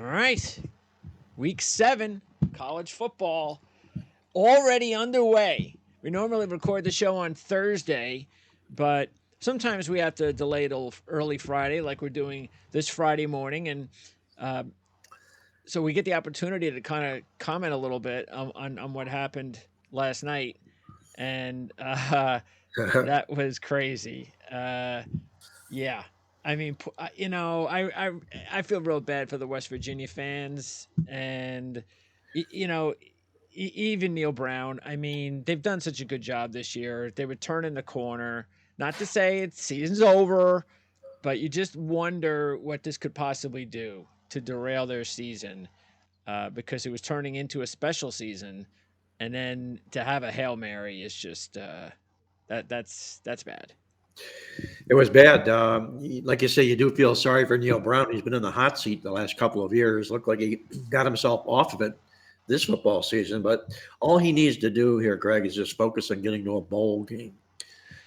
All right. Week 7, college football already underway. We normally record the show on Thursday, but sometimes we have to delay till early Friday, like we're doing this Friday morning. And uh, so we get the opportunity to kind of comment a little bit on what happened last night. And that was crazy. Yeah. I mean, I feel real bad for the West Virginia fans, and you know, even Neil Brown. I mean, they've done such a good job this year. They were turning the corner. Not to say it's season's over, but you just wonder what this could possibly do to derail their season, because it was turning into a special season, and then to have a Hail Mary is just that's bad. It was bad. Like you say, you do feel sorry for Neil Brown. He's been in the hot seat the last couple of years. Looked like he got himself off of it this football season. But all he needs to do here, Greg, is just focus on getting to a bowl game.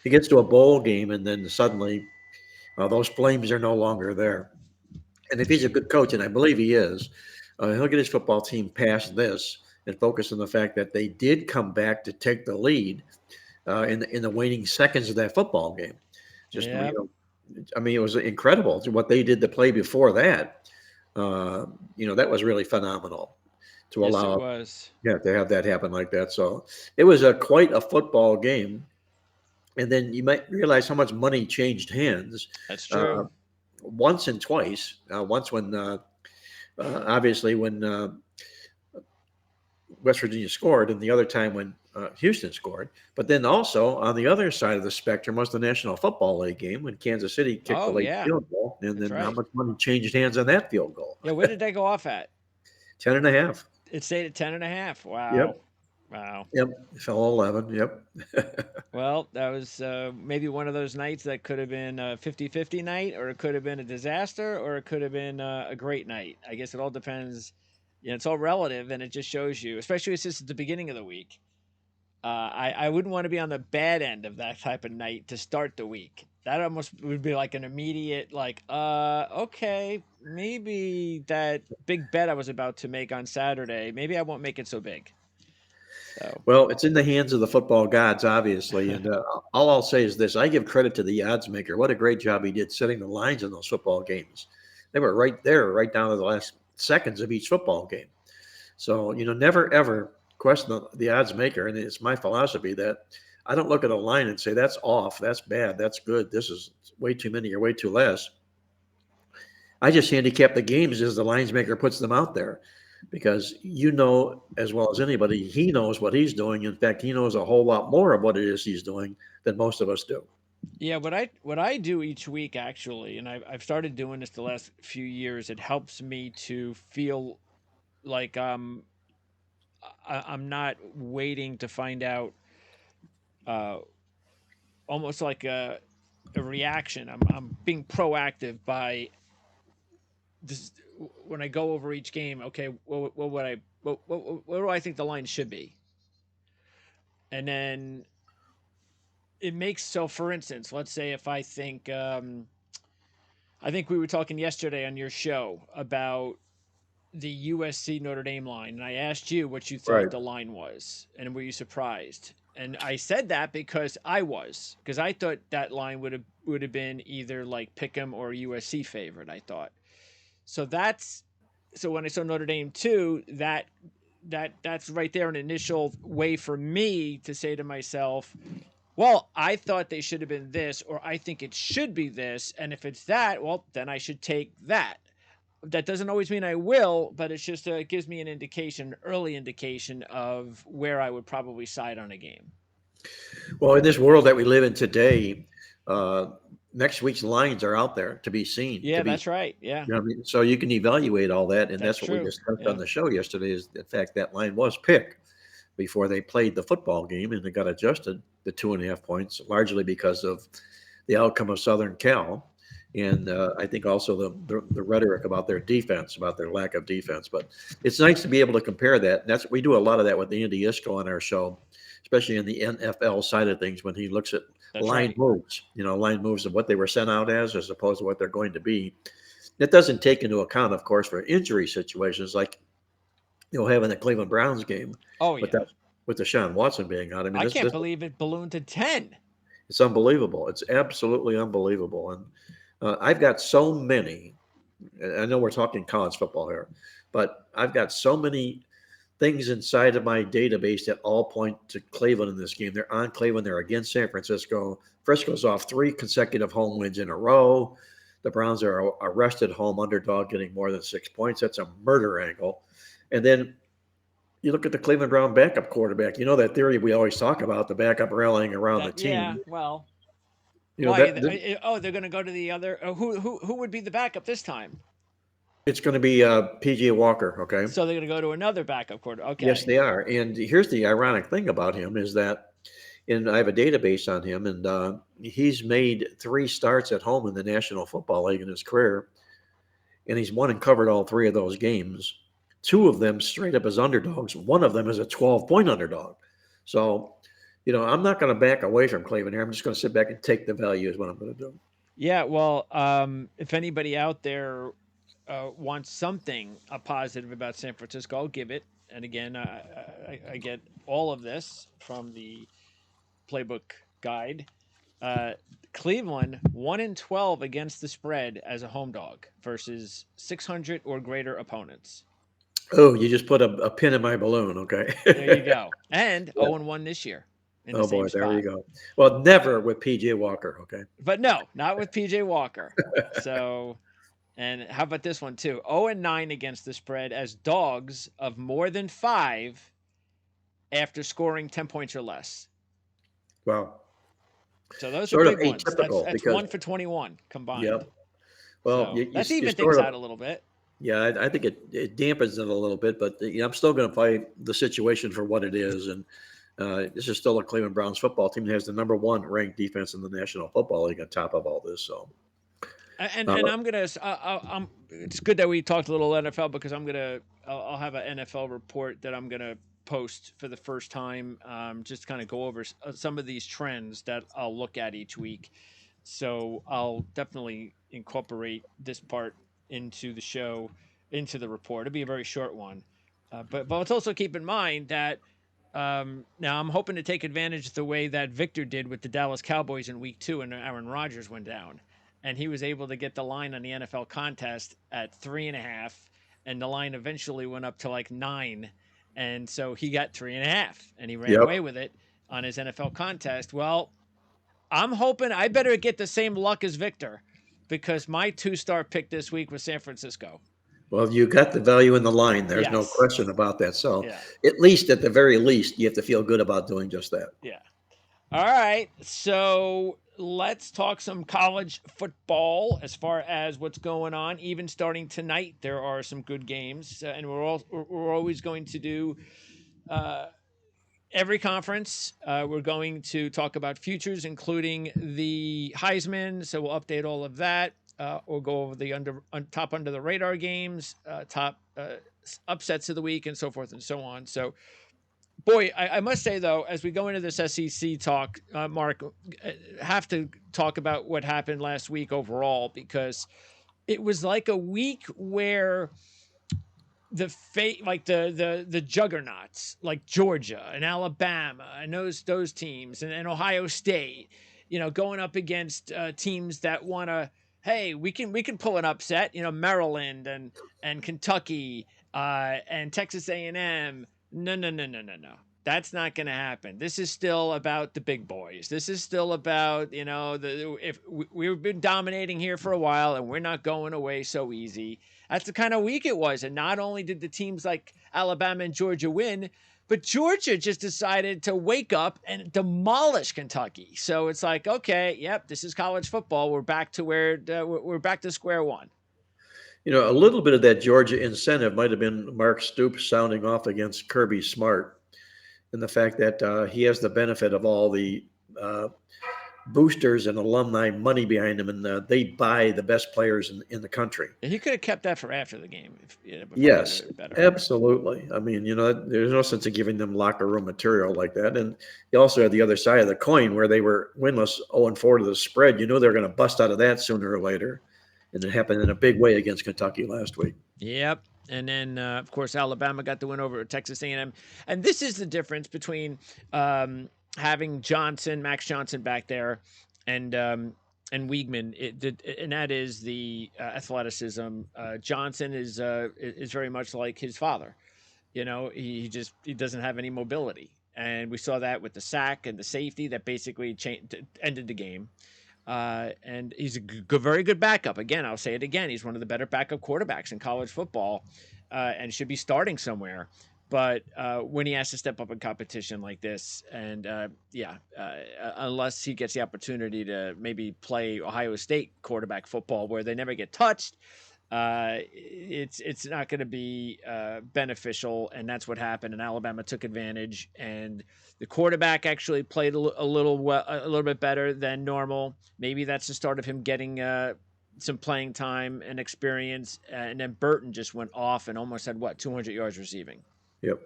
He gets to a bowl game, and then suddenly those flames are no longer there. And if he's a good coach, and I believe he is, he'll get his football team past this and focus on the fact that they did come back to take the lead in the waning seconds of that football game. Just Yeah. I mean, it was incredible what they did to play before that. That was really phenomenal to Yes, it allow, was. yeah, to have that happen like that. So it was a quite a football game. And then you might realize how much money changed hands That's uh, true. once and twice. Once when obviously when West Virginia scored, and the other time when Houston scored. But then also on the other side of the spectrum was the National Football League game when Kansas City kicked the Oh late yeah, field goal, and that's then how right. much money changed hands on that field goal? Yeah, where did they go off at? 10 and a half. It stayed at 10.5. Wow. Yep. Wow. Yep. Fell 11. Yep. Well, that was maybe one of those nights that could have been a 50-50 night, or it could have been a disaster, or it could have been a great night. I guess it all depends. It's all relative, and it just shows you, especially since it's the beginning of the week. I wouldn't want to be on the bad end of that type of night to start the week. That almost would be like an immediate, like, okay, maybe that big bet I was about to make on Saturday, maybe I won't make it so big. So, Well, it's in the hands of the football gods, obviously. And all I'll say is this: I give credit to the odds maker. What a great job he did setting the lines in those football games. They were right there, right down to the last seconds of each football game. So, never ever question the odds maker. And it's my philosophy that I don't look at a line and say, that's off, that's bad, that's good, this is way too many or way too less. I just handicap the games as the lines maker puts them out there because as well as anybody, he knows what he's doing. In fact, he knows a whole lot more of what it is he's doing than most of us do. yeah, what I do each week actually, and I've started doing this the last few years. It helps me to feel like I'm not waiting to find out, uh, almost like a reaction. I'm being proactive by this when I go over each game. Okay, what would I what do I think the line should be? And then it makes, so for instance, let's say if I think we were talking yesterday on your show about the USC Notre Dame line, and I asked you what you thought Right. the line was, and were you surprised? And I said that because I thought that line would have been either like Pick'em or USC favorite. I thought so. So when I saw Notre Dame too, that's right there an initial way for me to say to myself, well, I thought they should have been this, or I think it should be this, and if it's that, well, then I should take that. That doesn't always mean I will, but it's just it gives me an indication, early indication of where I would probably side on a game. Well, in this world that we live in today, uh, next week's lines are out there to be seen, Yeah, that's right. Yeah, what I mean? So you can evaluate all that. And that's that's what we true. discussed on Yeah, the show yesterday is the fact that line was picked before they played the football game, and it got adjusted to 2.5 points, largely because of the outcome of Southern Cal. And I think also the rhetoric about their defense, about their lack of defense. But it's nice to be able to compare that. And we do a lot of that with Andy Isco on our show, especially in the NFL side of things when he looks at that's line right. moves, line moves of what they were sent out as opposed to what they're going to be. That doesn't take into account, of course, for injury situations like you'll have in the Cleveland Browns game Oh with yeah, that with Deshaun Watson being out. I mean, I this can't this believe it ballooned to 10. it's unbelievable. It's absolutely unbelievable. And I've got so many. I know we're talking college football here, but I've got so many things inside of my database that all point to Cleveland in this game. They're on Cleveland. They're against San Francisco. Frisco's off 3 consecutive home wins in a row. The Browns are a rested home underdog getting more than 6 points. That's a murder angle. And then you look at the Cleveland Brown backup quarterback. You know that theory we always talk about, the backup rallying around the That yeah, team. well, You know why? Oh, they're going to go to the other. Who would be the backup this time? it's going to be PJ Walker. Okay. So they're going to go to another backup quarter. Yes, Okay. they are. And here's the ironic thing about him is that, and I have a database on him, and he's made 3 starts at home in the National Football League in his career, and he's won and covered all 3 of those games. 2 of them straight up as underdogs. One of them is a 12-point underdog. So, I'm not going to back away from Cleveland here. I'm just going to sit back and take the value is what I'm going to do. Yeah. Well, if anybody out there wants something positive about San Francisco, I'll give it. And again, I get all of this from the playbook guide. Uh, Cleveland 1-12 against the spread as a home dog versus 600 or greater opponents. Oh, you just put a pin in my balloon. Okay. There you go. And Yeah. 0-1 this year in the Oh same boy, there you spot. go. Well, never with PJ Walker. Okay. But no, not with PJ Walker. So, and how about this one too? 0-9 against the spread as dogs of more than 5 after scoring 10 points or less. Wow. So those are Sort of big ones. That's atypical that's because, 1 for 21 combined. yep. Well, So you that's you even things sort of, out a little bit. yeah, I think it dampens it a little bit, but I'm still going to play the situation for what it is. And this is still a Cleveland Browns football team that has the #1 ranked defense in the National Football League on top of all this. So, And I'm gonna. I'm. It's good that we talked a little NFL because I'll have an NFL report that I'm gonna post for the first time. Just kind of go over some of these trends that I'll look at each week. So I'll definitely incorporate this part into the show, into the report. It'll be a very short one, but let's also keep in mind that now I'm hoping to take advantage the way that Victor did with the Dallas Cowboys in Week 2, and Aaron Rodgers went down, and he was able to get the line on the NFL contest at 3.5, and the line eventually went up to like 9, and so he got 3.5, and he ran yep. away with it on his NFL contest. Well, I'm hoping I better get the same luck as Victor because my 2-star pick this week was San Francisco. Well, you got the value in the line. There's no Yes. question about that. So, Yeah. at the very least, you have to feel good about doing just that. Yeah. All right. So let's talk some college football as far as what's going on. Even starting tonight, there are some good games, and we're always going to do uh, every conference. We're going to talk about futures, including the Heisman. So we'll update all of that. We'll go over the top under the radar games, top upsets of the week, and so forth and so on. So, boy, I must say though, as we go into this SEC talk, Mark, have to talk about what happened last week overall because it was like a week where the juggernauts like Georgia and Alabama and those teams and Ohio State, going up against teams that want to, hey, we can pull an upset, Maryland and Kentucky and Texas A&M. No, no, no, no, no, no. That's not going to happen. This is still about the big boys. This is still about, if we've been dominating here for a while and we're not going away so easy. That's the kind of week it was. And not only did the teams like Alabama and Georgia win, but Georgia just decided to wake up and demolish Kentucky. So it's like, okay, yep, this is college football. We're back to we're back to square one. A little bit of that Georgia incentive might have been Mark Stoops sounding off against Kirby Smart, and the fact that he has the benefit of all the boosters and alumni money behind him, and they buy the best players in the country. He could have kept that for after the game. Yes, absolutely. I mean, there's no sense in giving them locker room material like that. And you also had the other side of the coin where they were winless 0-4 to the spread. They're going to bust out of that sooner or later. and it happened in a big way against Kentucky last week. Yep. And then, of course, Alabama got the win over Texas A&M. And this is the difference between having Max Johnson back there, and and Wiegman, and that is the athleticism. Johnson is very much like his father. You know, he doesn't have any mobility, and we saw that with the sack and the safety that basically ended the game. And he's a very good backup. Again, I'll say it again. He's one of the better backup quarterbacks in college football, and should be starting somewhere. But when he has to step up in competition like this, and unless he gets the opportunity to maybe play Ohio State quarterback football where they never get touched, it's not going to be beneficial, and that's what happened. And Alabama took advantage, and the quarterback actually played a little bit better than normal. Maybe that's the start of him getting some playing time and experience. And then Burton just went off and almost had 200 yards receiving. Yep.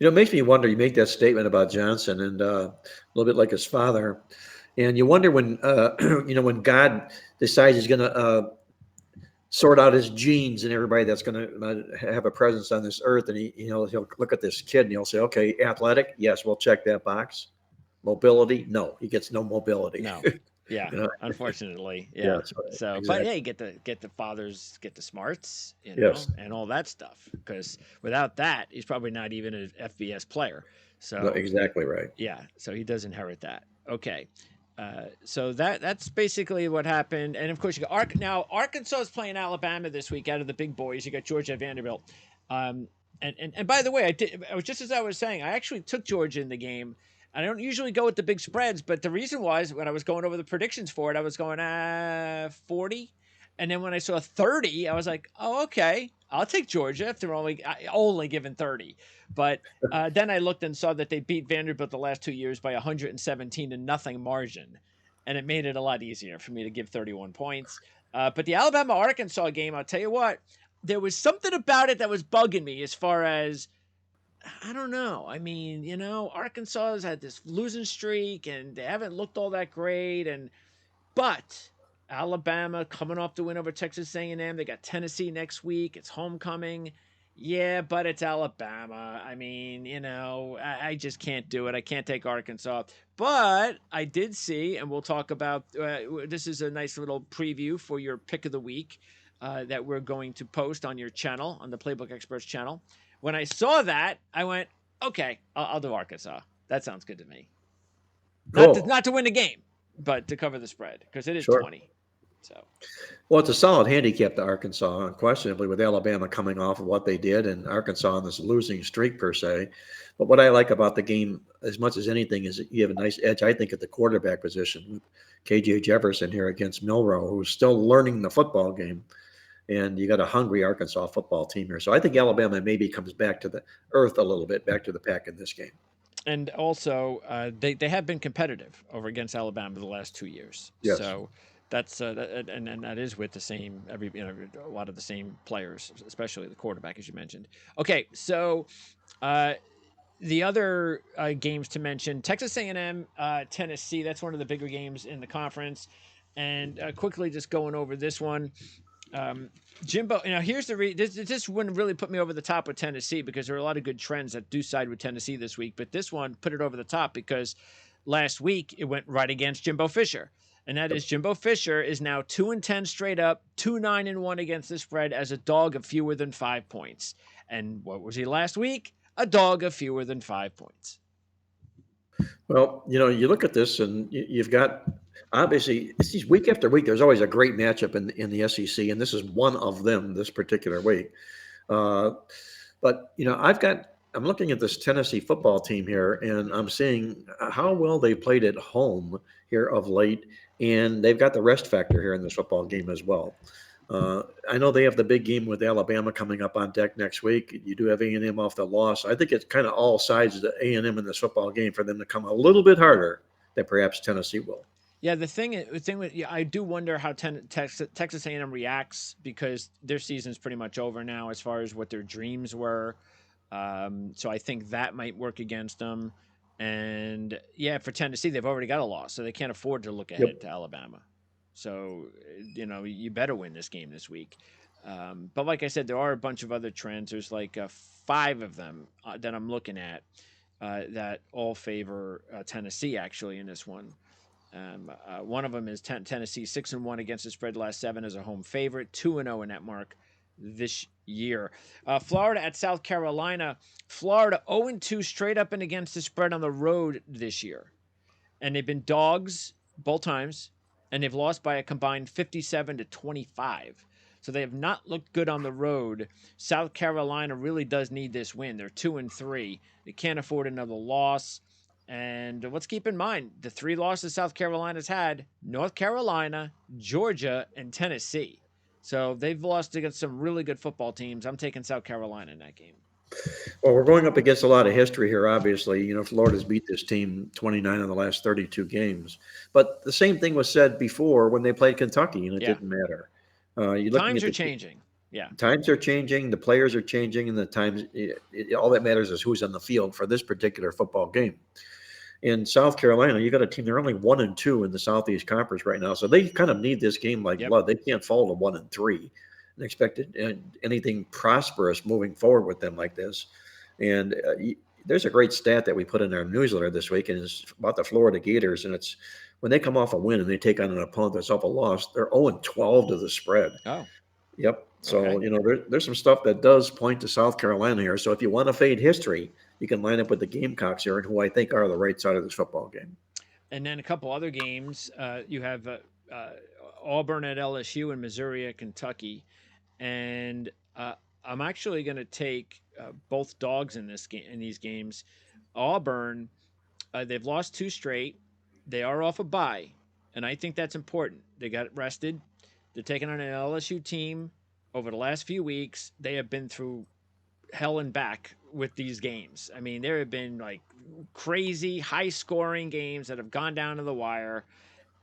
It makes me wonder. You make that statement about Johnson, and a little bit like his father, and you wonder when when God decides He's going to sort out His genes and everybody that's going to have a presence on this earth, and he'll look at this kid and he'll say, okay, athletic, yes, we'll check that box. Mobility, no, he gets no mobility. No. Yeah, unfortunately, Yeah, yeah. So, but exactly. hey, get the fathers, get the smarts, Yes. and all that stuff. Because without that, he's probably not even an FBS player. No, So, exactly right. yeah, so he does inherit that. Okay, so that's basically what happened. And of course, you got now Arkansas is playing Alabama this week out of the big boys. You got Georgia at Vanderbilt. And by the way, I was just as I was saying, I actually took Georgia in the game. I don't usually go with the big spreads, but the reason was when I was going over the predictions for it, I was going 40, and then when I saw 30, I was like, oh, okay, I'll take Georgia if they're only given 30. But then I looked and saw that they beat Vanderbilt the last 2 years by 117 to nothing margin, and it made it a lot easier for me to give 31 points. But the Alabama Arkansas game, I'll tell you what, there was something about it that was bugging me as far as I don't know. I mean, Arkansas has had this losing streak and they haven't looked all that great. But Alabama coming off the win over Texas A&M, they got Tennessee next week. It's homecoming. Yeah, but it's Alabama. I mean, I just can't do it. I can't take Arkansas. But I did see, and we'll talk about this is a nice little preview for your pick of the week that we're going to post on your channel, on the Playbook Experts channel. When I saw that, I went, okay, I'll do Arkansas. That sounds good to me. Cool. Not to win the game, but to cover the spread because it is Sure. 20. So Well, it's a solid handicap to Arkansas, unquestionably, with Alabama coming off of what they did and Arkansas on this losing streak per se. But what I like about the game as much as anything is that you have a nice edge, I think, at the quarterback position with KJ Jefferson here against Milroe, who's still learning the football game. And you got a hungry Arkansas football team here. So I think Alabama maybe comes back to the earth a little bit, back to the pack in this game. and also they have been competitive over against Alabama the last 2 years. Yes. So that's and that is with the same a lot of the same players, especially the quarterback as you mentioned. Okay, so the other games to mention: Texas A&M, Tennessee. That's one of the bigger games in the conference. And quickly, just going over this one. Jimbo, here's this wouldn't really put me over the top with Tennessee because there are a lot of good trends that do side with Tennessee this week. But this one put it over the top because last week it went right against Jimbo Fisher. And that is Jimbo Fisher is now 2-10 straight up, 2-9-1 against the spread as a dog of fewer than 5 points. And what was he last week? A dog of fewer than 5 points. Well, you look at this and you've got obviously it's these week after week. There's always a great matchup in the SEC, and this is one of them this particular week. Uh, but I'm looking at this Tennessee football team here, and I'm seeing how well they played at home here of late, and they've got the rest factor here in this football game as well. I know they have the big game with Alabama coming up on deck next week. You do have A&M off the loss. I think it's kind of all sides of the A&M in this football game for them to come a little bit harder than perhaps Tennessee will. Yeah, the thing with I do wonder how Texas A&M reacts because their season's pretty much over now as far as what their dreams were. So I think that might work against them. And yeah, for Tennessee, they've already got a loss, so they can't afford to look ahead Yep. to Alabama. So, you better win this game this week. But like I said, there are a bunch of other trends. There's like five of them that I'm looking at that all favor Tennessee actually in this one. One of them is Tennessee 6-1 against the spread last seven as a home favorite, 2-0 in that mark this year. Florida at South Carolina. Florida 0-2 straight up and against the spread on the road this year, and they've been dogs both times, and they've lost by a combined 57-25. So they have not looked good on the road. South Carolina really does need this win. They're 2-3. They can't afford another loss. And let's keep in mind the three losses South Carolina's had: North Carolina, Georgia, and Tennessee. So they've lost against some really good football teams. I'm taking South Carolina in that game. Well, we're going up against a lot of history here, obviously. Florida's beat this team 29 of the last 32 games. But the same thing was said before when they played Kentucky, and it Yeah. didn't matter. You're looking Times at are the changing. Yeah. times are changing, the players are changing, and the times. All that matters is who's on the field for this particular football game. In South Carolina, you got a team. They're only 1-2 in the Southeast Conference right now, so they kind of need this game like Yep. blood. They can't fall to 1-3 and expect anything prosperous moving forward with them like this. And there's a great stat that we put in our newsletter this week, and it's about the Florida Gators. And it's when they come off a win and they take on an opponent that's off a loss, they're 0-12 to the spread. Oh. Yep. So, Okay. there's some stuff that does point to South Carolina here. So if you want to fade history, you can line up with the Gamecocks here, and who I think are the right side of this football game. And then a couple other games. You have Auburn at LSU and Missouri at Kentucky. And I'm actually going to take both dogs in this game in these games. Auburn, they've lost two straight. They are off a bye, and I think that's important. They got rested. They're taking on an LSU team. Over the last few weeks, they have been through hell and back with these games. I mean, there have been like crazy high scoring games that have gone down to the wire.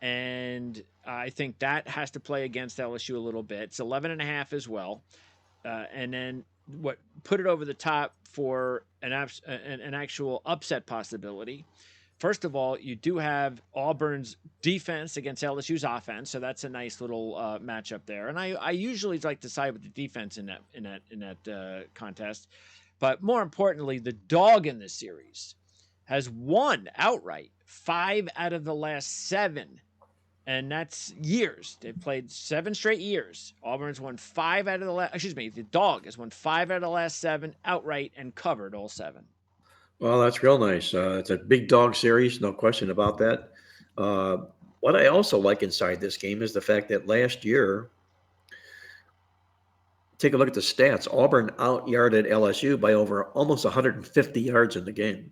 And I think that has to play against LSU a little bit. It's 11.5 as well. And then what put it over the top for an actual upset possibility. First of all, you do have Auburn's defense against LSU's offense, so that's a nice little matchup there. And I usually like to side with the defense in that contest, but more importantly, the dog in this series has won outright 5 out of the last 7, and that's years. They've played 7 straight years. Auburn's won 5 out of the last. Excuse me, the dog has won 5 out of the last 7 outright and covered all 7. Well, that's real nice. It's a big dog series, no question about that. Uh, what I also like inside this game is the fact that last year, take a look at the stats. Auburn out-yarded LSU by over almost 150 yards in the game,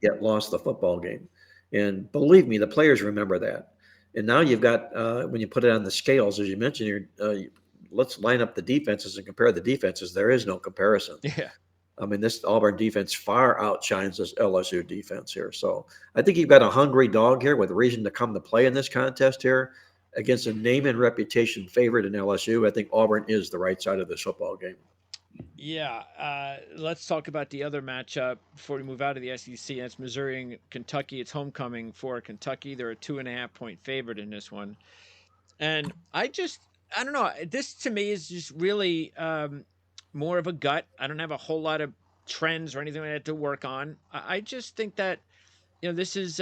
yet lost the football game. And believe me, the players remember that. And now you've got, when you put it on the scales, as you mentioned here, let's line up the defenses and compare the defenses. There is no comparison. Yeah. I mean, this Auburn defense far outshines this LSU defense here. So I think you've got a hungry dog here with reason to come to play in this contest here against a name and reputation favorite in LSU. I think Auburn is the right side of this football game. Yeah. Let's talk about the other matchup before we move out of the SEC. That's Missouri and Kentucky. It's homecoming for Kentucky. They're a 2.5-point favorite in this one. And I don't know. This to me is just really more of a gut. I don't have a whole lot of trends or anything like that to work on. I just think that, this is,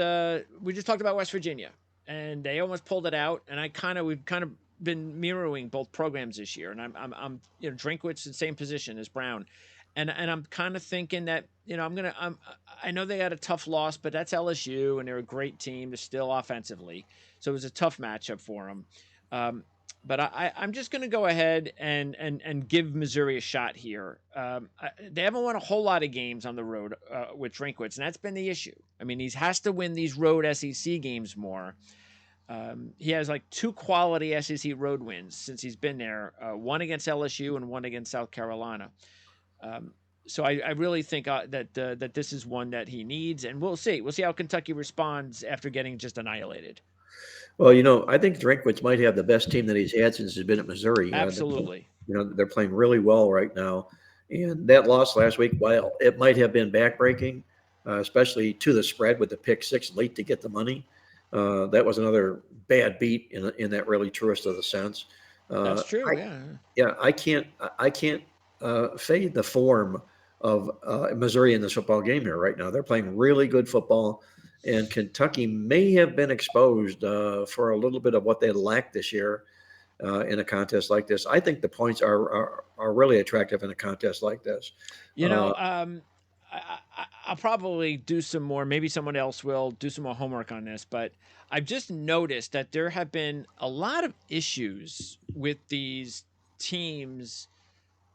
we just talked about West Virginia and they almost pulled it out. And we've kind of been mirroring both programs this year. And I'm Drinkwitz in the same position as Brown. And I'm kind of thinking that, I know they had a tough loss, but that's LSU and they're a great team. They're still offensively. So it was a tough matchup for them. But I'm just going to go ahead and give Missouri a shot here. They haven't won a whole lot of games on the road with Drinkwitz, and that's been the issue. I mean, he has to win these road SEC games more. He has like 2 quality SEC road wins since he's been there, one against LSU and one against South Carolina. So I really think that this is one that he needs, and we'll see. We'll see how Kentucky responds after getting just annihilated. Well, I think Drinkwitz might have the best team that he's had since he's been at Missouri. Absolutely. They're playing really well right now. And that loss last week, while it might have been backbreaking, especially to the spread with the pick 6 late to get the money, That was another bad beat in that really truest of the sense. That's Uh, true. I Yeah. yeah, I can't fade the form of Missouri in this football game here right now. They're playing really good football, and Kentucky may have been exposed for a little bit of what they lacked this year in a contest like this. I think the points are really attractive in a contest like this. You Uh, know, I'll probably do some more. Maybe someone else will do some more homework on this, but I've just noticed that there have been a lot of issues with these teams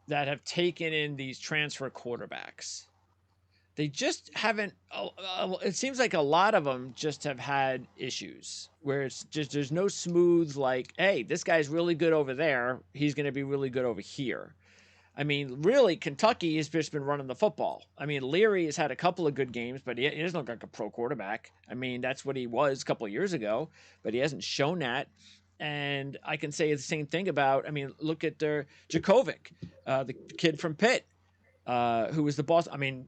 that have taken in these transfer quarterbacks. They just haven't. It seems like a lot of them just have had issues where it's just there's no smooth like, hey, this guy's really good over there. He's going to be really good over here. I mean, really, Kentucky has just been running the football. I mean, Leary has had a couple of good games, but he doesn't look like a pro quarterback. I mean, that's what he was a couple of years ago, but he hasn't shown that. And I can say the same thing about, I mean, look at their Djokovic, the kid from Pitt, who was the boss. I mean,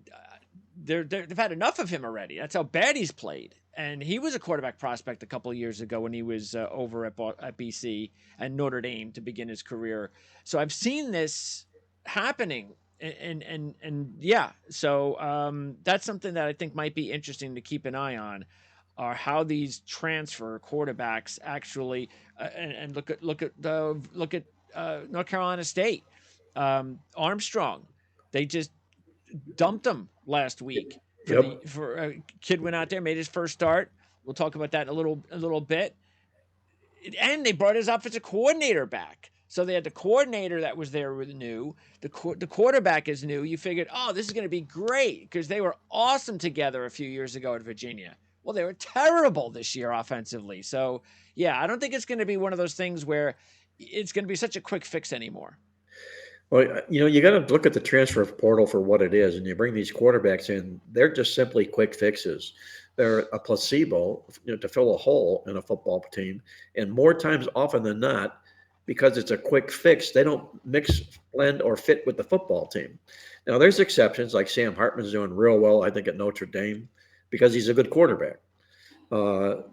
they've had enough of him already. That's how bad he's played. And he was a quarterback prospect a couple of years ago when he was over at BC and Notre Dame to begin his career. So I've seen this happening, and yeah. So that's something that I think might be interesting to keep an eye on, are how these transfer quarterbacks actually and look at North Carolina State, Armstrong. They just dumped him last week yep. for a kid went out there, made his first start. We'll talk about that in a little bit. And they brought his offensive coordinator back. So they had the coordinator that was there with new. The quarterback is new. You figured, oh, this is going to be great because they were awesome together a few years ago at Virginia. Well, they were terrible this year offensively. So yeah, I don't think it's going to be one of those things where it's going to be such a quick fix anymore. Well, you got to look at the transfer portal for what it is, and you bring these quarterbacks in. They're just simply quick fixes. They're a placebo, to fill a hole in a football team. And more times, often than not, because it's a quick fix, they don't mix, blend, or fit with the football team. Now, there's exceptions, like Sam Hartman's doing real well, I think, at Notre Dame, because he's a good quarterback. But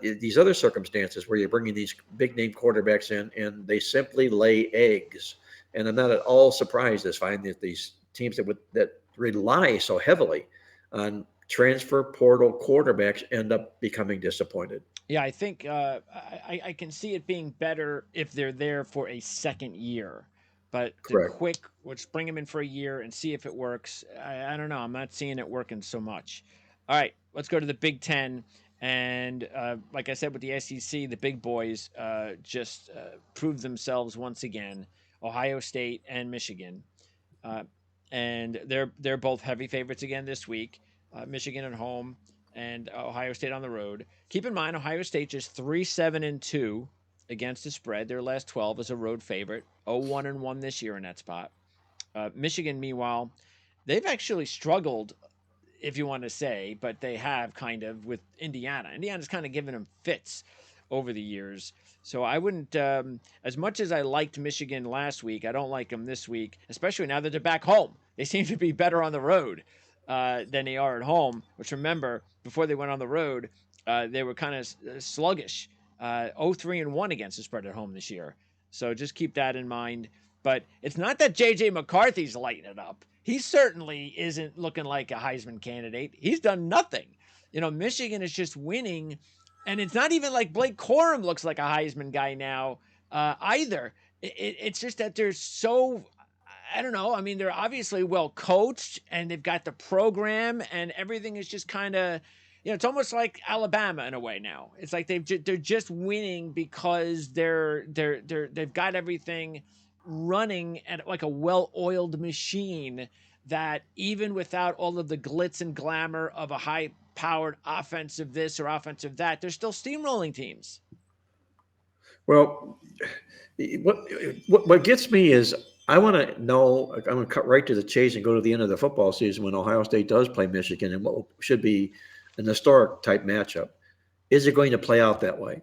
these other circumstances where you're bringing these big name quarterbacks in and they simply lay eggs, and I'm not at all surprised to find that these teams that rely so heavily on transfer portal quarterbacks end up becoming disappointed. Yeah, I think I can see it being better if they're there for a second year, but the Correct. quick, let's bring them in for a year and see if it works. I don't know. I'm not seeing it working so much. All right, let's go to the Big Ten. And like I said with the SEC, the big boys just proved themselves once again. Ohio State and Michigan, uh, and they're both heavy favorites again this week. Michigan at home and Ohio State on the road. Keep in mind, Ohio State just 3-7-2 against the spread. Their last 12 is a road favorite. 0-1-1 this year in that spot. Michigan, meanwhile, they've actually struggled, if you want to say, but they have kind of with Indiana. Indiana's kind of given them fits over the years. So I wouldn't, as much as I liked Michigan last week, I don't like them this week, especially now that they're back home. They seem to be better on the road than they are at home, which remember, before they went on the road, they were kind of sluggish, 0-3-1 against the spread at home this year. So just keep that in mind. But it's not that J.J. McCarthy's lighting it up. He certainly isn't looking like a Heisman candidate. He's done nothing. Michigan is just winning, and it's not even like Blake Corum looks like a Heisman guy now either. It's just that they're so, I don't know. I mean, they're obviously well coached, and they've got the program, and everything is just kind of, it's almost like Alabama in a way now. It's like they're just winning because they've got everything running at like a well-oiled machine, that even without all of the glitz and glamour of a high-powered offensive this or offensive that, they're still steamrolling teams. Well, what gets me is I want to know. I'm going to cut right to the chase and go to the end of the football season when Ohio State does play Michigan and what should be an historic type matchup. Is it going to play out that way?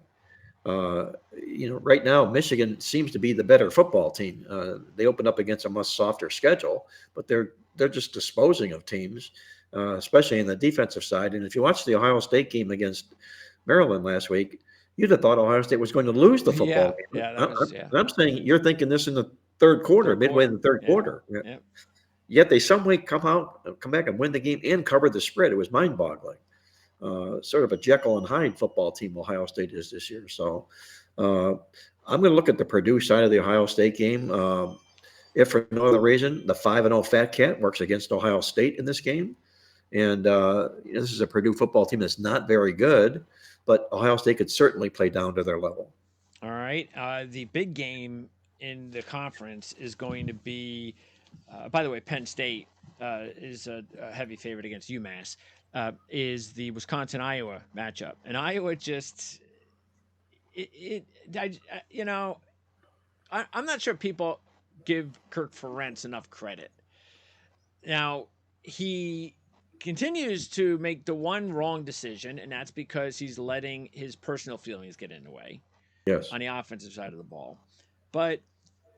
Right now Michigan seems to be the better football team. They opened up against a much softer schedule, but they're just disposing of teams, especially in the defensive side. And if you watch the Ohio State game against Maryland last week, you'd have thought Ohio State was going to lose the football Yeah, game. yeah, that was yeah. I'm saying you're thinking this in the third quarter, Third midway in quarter. the third Yeah, quarter. Yeah. yeah. Yet they some way come back and win the game and cover the spread. It was mind-boggling. Sort of a Jekyll and Hyde football team Ohio State is this year. So uh, I'm going to look at the Purdue side of the Ohio State game. If for no other reason, the 5-0 Fat Cat works against Ohio State in this game. And this is a Purdue football team that's not very good, but Ohio State could certainly play down to their level. All right. The big game in the conference is going to be, by the way, Penn State is a heavy favorite against UMass, is the Wisconsin Iowa matchup. And Iowa just, it you know, I'm not sure people give Kirk Ferentz enough credit. Now, he continues to make the one wrong decision, and that's because he's letting his personal feelings get in the way Yes. on the offensive side of the ball. But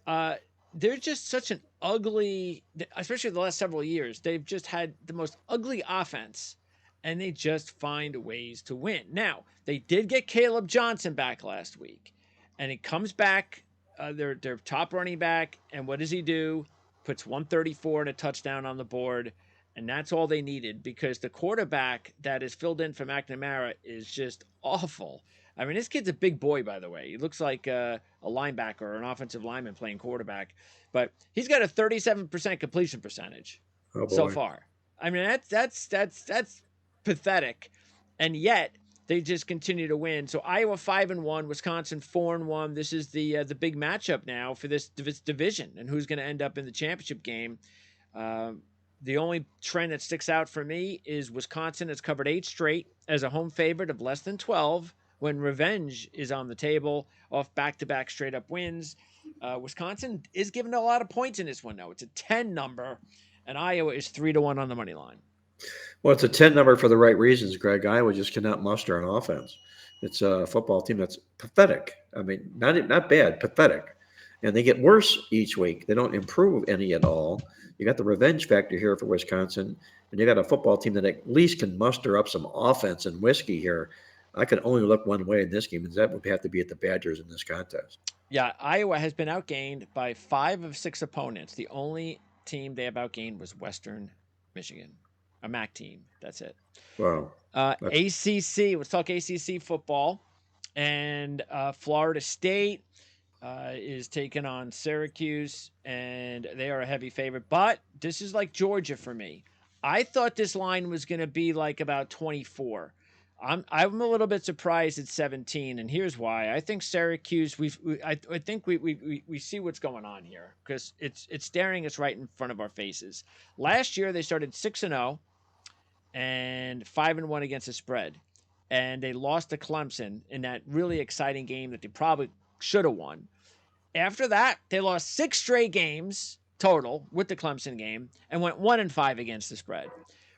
uh, they're just such an ugly, especially the last several years, they've just had the most ugly offense, and they just find ways to win. Now, they did get Caleb Johnson back last week, and he comes back, their top running back, and what does he do? Puts 134 and a touchdown on the board, and that's all they needed because the quarterback that is filled in for McNamara is just awful. I mean, this kid's a big boy, by the way. He looks like a linebacker or an offensive lineman playing quarterback, but he's got a 37% completion percentage Oh so boy. far. I mean, that's pathetic, and yet they just continue to win. So Iowa 5-1, Wisconsin 4-1. This is the big matchup now for this division, and who's going to end up in the championship game. The only trend that sticks out for me is Wisconsin has covered 8 straight as a home favorite of less than 12 when revenge is on the table off back-to-back straight-up wins. Wisconsin is given a lot of points in this one, though. It's a 10 number, and Iowa is 3-1 on the money line. Well, it's a 10 number for the right reasons, Greg. Iowa just cannot muster an offense. It's a football team that's pathetic. I mean, not bad, pathetic. And they get worse each week. They don't improve any at all. You got the revenge factor here for Wisconsin, and you got a football team that at least can muster up some offense and whiskey here. I can only look one way in this game, and that would have to be at the Badgers in this contest. Yeah, Iowa has been outgained by 5 of 6 opponents. The only team they have outgained was Western Michigan, a MAC team. That's it. Wow. ACC, let's talk ACC football. And Florida State is taking on Syracuse, and they are a heavy favorite. But this is like Georgia for me. I thought this line was going to be like about 24. I'm a little bit surprised at 17, and here's why. I think Syracuse. I think we see what's going on here because it's staring us right in front of our faces. Last year they started 6-0 and 5-1 against the spread, and they lost to Clemson in that really exciting game that they probably should have won. After that, they lost 6 straight games total with the Clemson game and went 1-5 against the spread.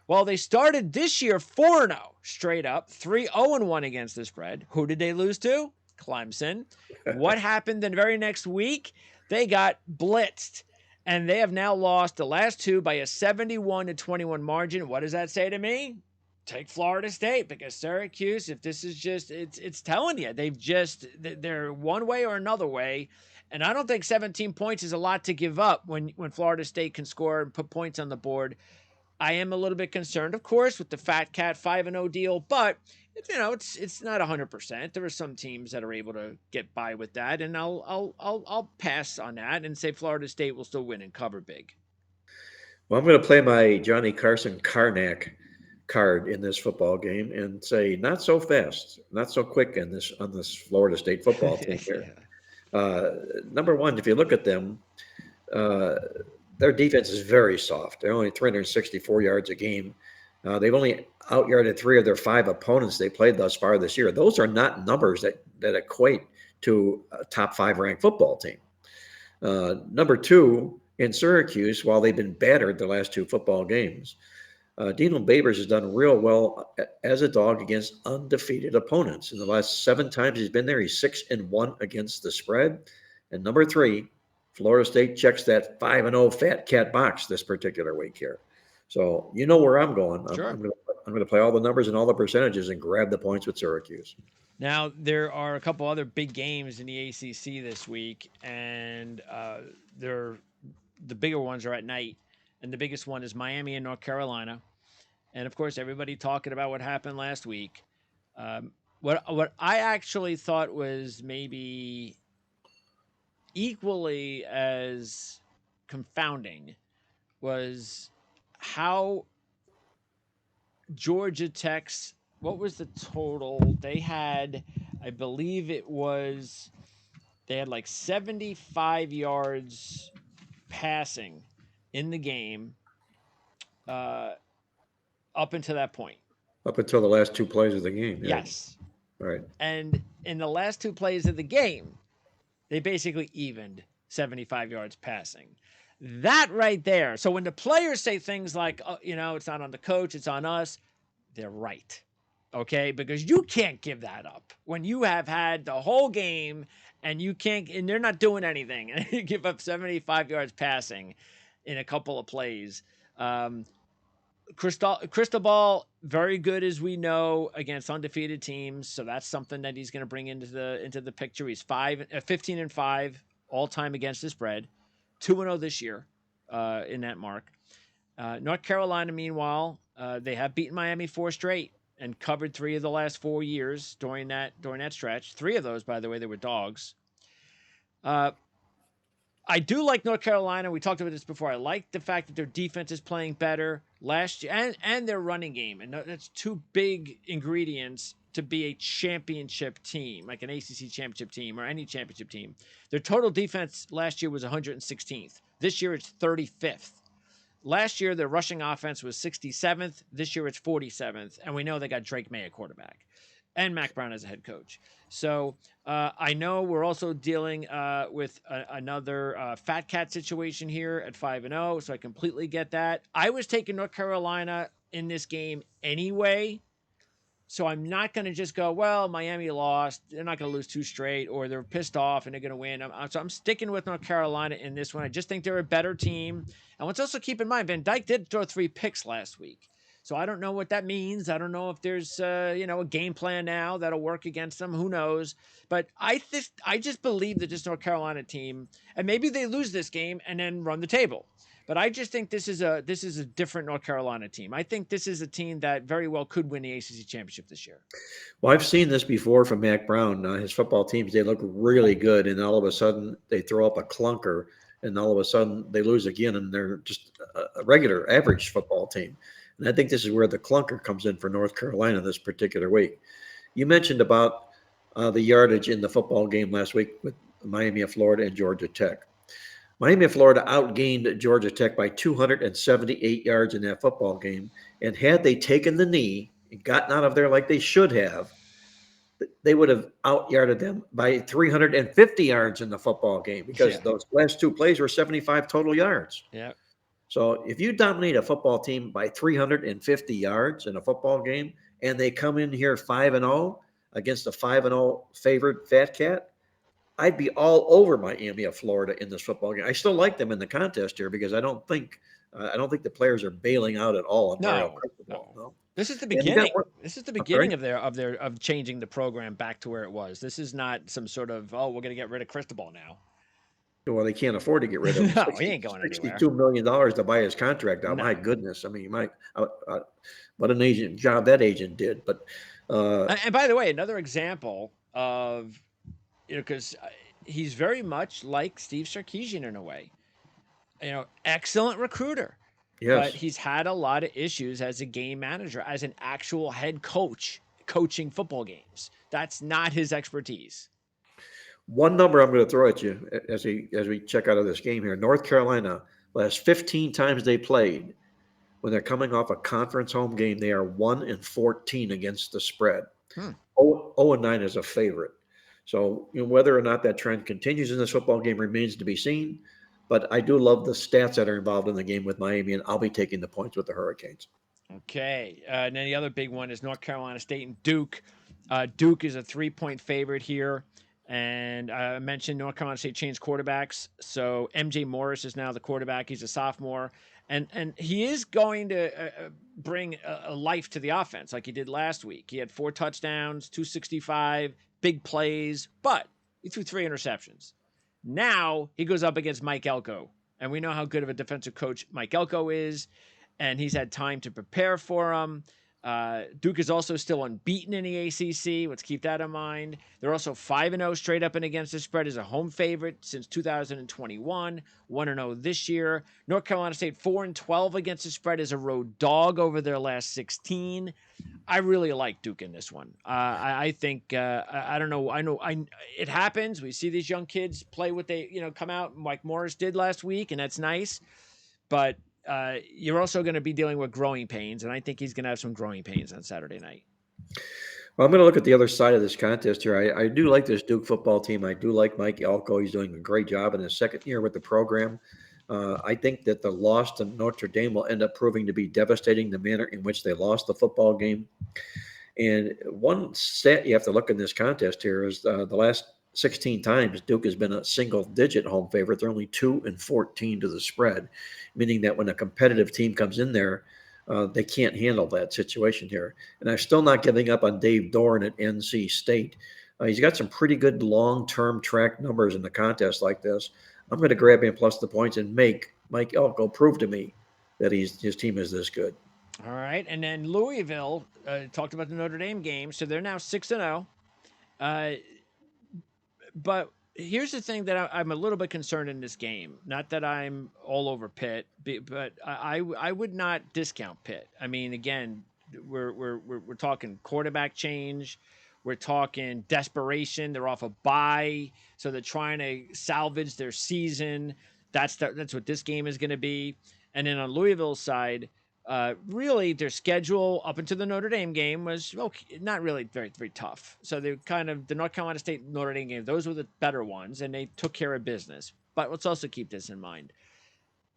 Well, they started this year 4-0 straight up, 3-0-1 against the spread. Who did they lose to? Clemson. What happened the very next week? They got blitzed, and they have now lost the last 2 by a 71-21 margin. What does that say to me? Take Florida State, because Syracuse, if this is just, it's telling you, they're one way or another way. And I don't think 17 points is a lot to give up when Florida State can score and put points on the board. I am a little bit concerned, of course, with the Fat Cat 5-0 deal, but it's not 100%. There are some teams that are able to get by with that, and I'll pass on that and say Florida State will still win and cover big. Well, I'm going to play my Johnny Carson Karnak card in this football game and say not so fast, not so quick on this Florida State football team here. Number one, if you look at them, their defense is very soft. They're only 364 yards a game. They've only out-yarded 3 of their 5 opponents they played thus far this year. Those are not numbers that equate to a top 5 ranked football team. Number 2, in Syracuse, while they've been battered the last 2 football games, Dino Babers has done real well as a dog against undefeated opponents. In the last 7 times he's been there, he's 6-1 against the spread. And number 3, Florida State checks that 5-0 Fat Cat box this particular week here. So you know where I'm going. Sure. I'm going to put I'm going to play all the numbers and all the percentages and grab the points with Syracuse. Now, there are a couple other big games in the ACC this week, and the bigger ones are at night. And the biggest one is Miami and North Carolina. And of course, everybody talking about what happened last week. What I actually thought was maybe equally as confounding was how Georgia Tech's, what was the total? They had, I believe it was, they had like 75 yards passing in the game uh, up until that point. Up until the last two plays of the game. Yeah. Yes. Right. And in the last two plays of the game, they basically evened 75 yards passing. That right there. So when the players say things like, oh, it's not on the coach, it's on us, they're right. Okay? Because you can't give that up when you have had the whole game and you can't, and they're not doing anything, and you give up 75 yards passing in a couple of plays. Cristobal, very good as we know against undefeated teams, so that's something that he's going to bring into the picture. He's 15-5 all time against the spread, 2-0 this year in that mark. North Carolina, meanwhile, they have beaten Miami 4 straight and covered 3 of the last 4 years during that stretch. 3 of those, by the way, they were dogs. I do like North Carolina. We talked about this before. I like the fact that their defense is playing better last year and their running game. And that's 2 big ingredients to be a championship team, like an ACC championship team or any championship team. Their total defense last year was 116th. This year it's 35th. Last year, their rushing offense was 67th. This year, it's 47th. And we know they got Drake May at quarterback and Mac Brown as a head coach. So I know we're also dealing with another Fat Cat situation here at 5-0. So I completely get that. I was taking North Carolina in this game anyway. So I'm not going to just go, well, Miami lost. They're not going to lose 2 straight, or they're pissed off and they're going to win. So I'm sticking with North Carolina in this one. I just think they're a better team. And let's also keep in mind, Van Dyke did throw 3 picks last week. So I don't know what that means. I don't know if there's a game plan now that'll work against them. Who knows? But I just believe that this North Carolina team, and maybe they lose this game and then run the table. But I just think this is a different North Carolina team. I think this is a team that very well could win the ACC championship this year. Well, I've seen this before from Mac Brown. His football teams, they look really good, and all of a sudden they throw up a clunker, and all of a sudden they lose again, and they're just a regular, average football team. And I think this is where the clunker comes in for North Carolina this particular week. You mentioned about the yardage in the football game last week with Miami of Florida and Georgia Tech. Miami of Florida outgained Georgia Tech by 278 yards in that football game. And had they taken the knee and gotten out of there like they should have, they would have out-yarded them by 350 yards in the football game because those last 2 plays were 75 total yards. Yeah. So if you dominate a football team by 350 yards in a football game and they come in here 5-0 against a 5-0 favored Fat Cat, I'd be all over Miami of Florida in this football game. I still like them in the contest here because I don't think the players are bailing out at all. No. This is the beginning. This is the beginning of changing the program back to where it was. This is not some sort of we're going to get rid of Cristobal now. Well, they can't afford to get rid of him. No, he ain't going anywhere. $62 million to buy his contract out. No. My goodness. I mean, what an job that agent did. But and by the way, another example of because he's very much like Steve Sarkisian in a way. Excellent recruiter. Yes. But he's had a lot of issues as a game manager, as an actual head coach coaching football games. That's not his expertise. One number I'm going to throw at you as we check out of this game here. North Carolina, last 15 times they played, when they're coming off a conference home game, they are 1-14 against the spread. 0-9 as a favorite. So whether or not that trend continues in this football game remains to be seen. But I do love the stats that are involved in the game with Miami, and I'll be taking the points with the Hurricanes. Okay. And then the other big one is North Carolina State and Duke. Duke is a 3-point favorite here. And I mentioned North Carolina State changed quarterbacks. So MJ Morris is now the quarterback. He's a sophomore. And he is going to bring a life to the offense like he did last week. He had 4 touchdowns, 265, big plays, but he threw 3 interceptions. Now he goes up against Mike Elko. And we know how good of a defensive coach Mike Elko is. And he's had time to prepare for him. Duke is also still unbeaten in the ACC. Let's keep that in mind. They're also 5-0 straight up and against the spread as a home favorite since 2021, 1-0 this year. North Carolina State 4-12 against the spread as a road dog over their last 16. I really like Duke in this one. I think I don't know. I it happens. We see these young kids play what they come out like Morris did last week, and that's nice. But you're also going to be dealing with growing pains, and I think he's going to have some growing pains on Saturday night. Well, I'm going to look at the other side of this contest here. I do like this Duke football team. I do like Mike Elko. He's doing a great job in his second year with the program. I think that the loss to Notre Dame will end up proving to be devastating, the manner in which they lost the football game. And one stat you have to look in this contest here is the last 16 times Duke has been a single-digit home favorite. They're only 2-14 to the spread, meaning that when a competitive team comes in there, they can't handle that situation here. And I'm still not giving up on Dave Doran at NC State. He's got some pretty good long-term track numbers in the contest like this. I'm going to grab him plus the points and make Mike Elko prove to me that his team is this good. All right, and then Louisville talked about the Notre Dame game, so they're now 6-0. But here's the thing that I'm a little bit concerned in this game. Not that I'm all over Pitt, but I would not discount Pitt. I mean, again, we're talking quarterback change. We're talking desperation. They're off a bye, so they're trying to salvage their season. That's what this game is going to be. And then on Louisville's side, really their schedule up until the Notre Dame game was okay, not really very tough. So they kind of the North Carolina State Notre Dame game, those were the better ones, and they took care of business. But let's also keep this in mind: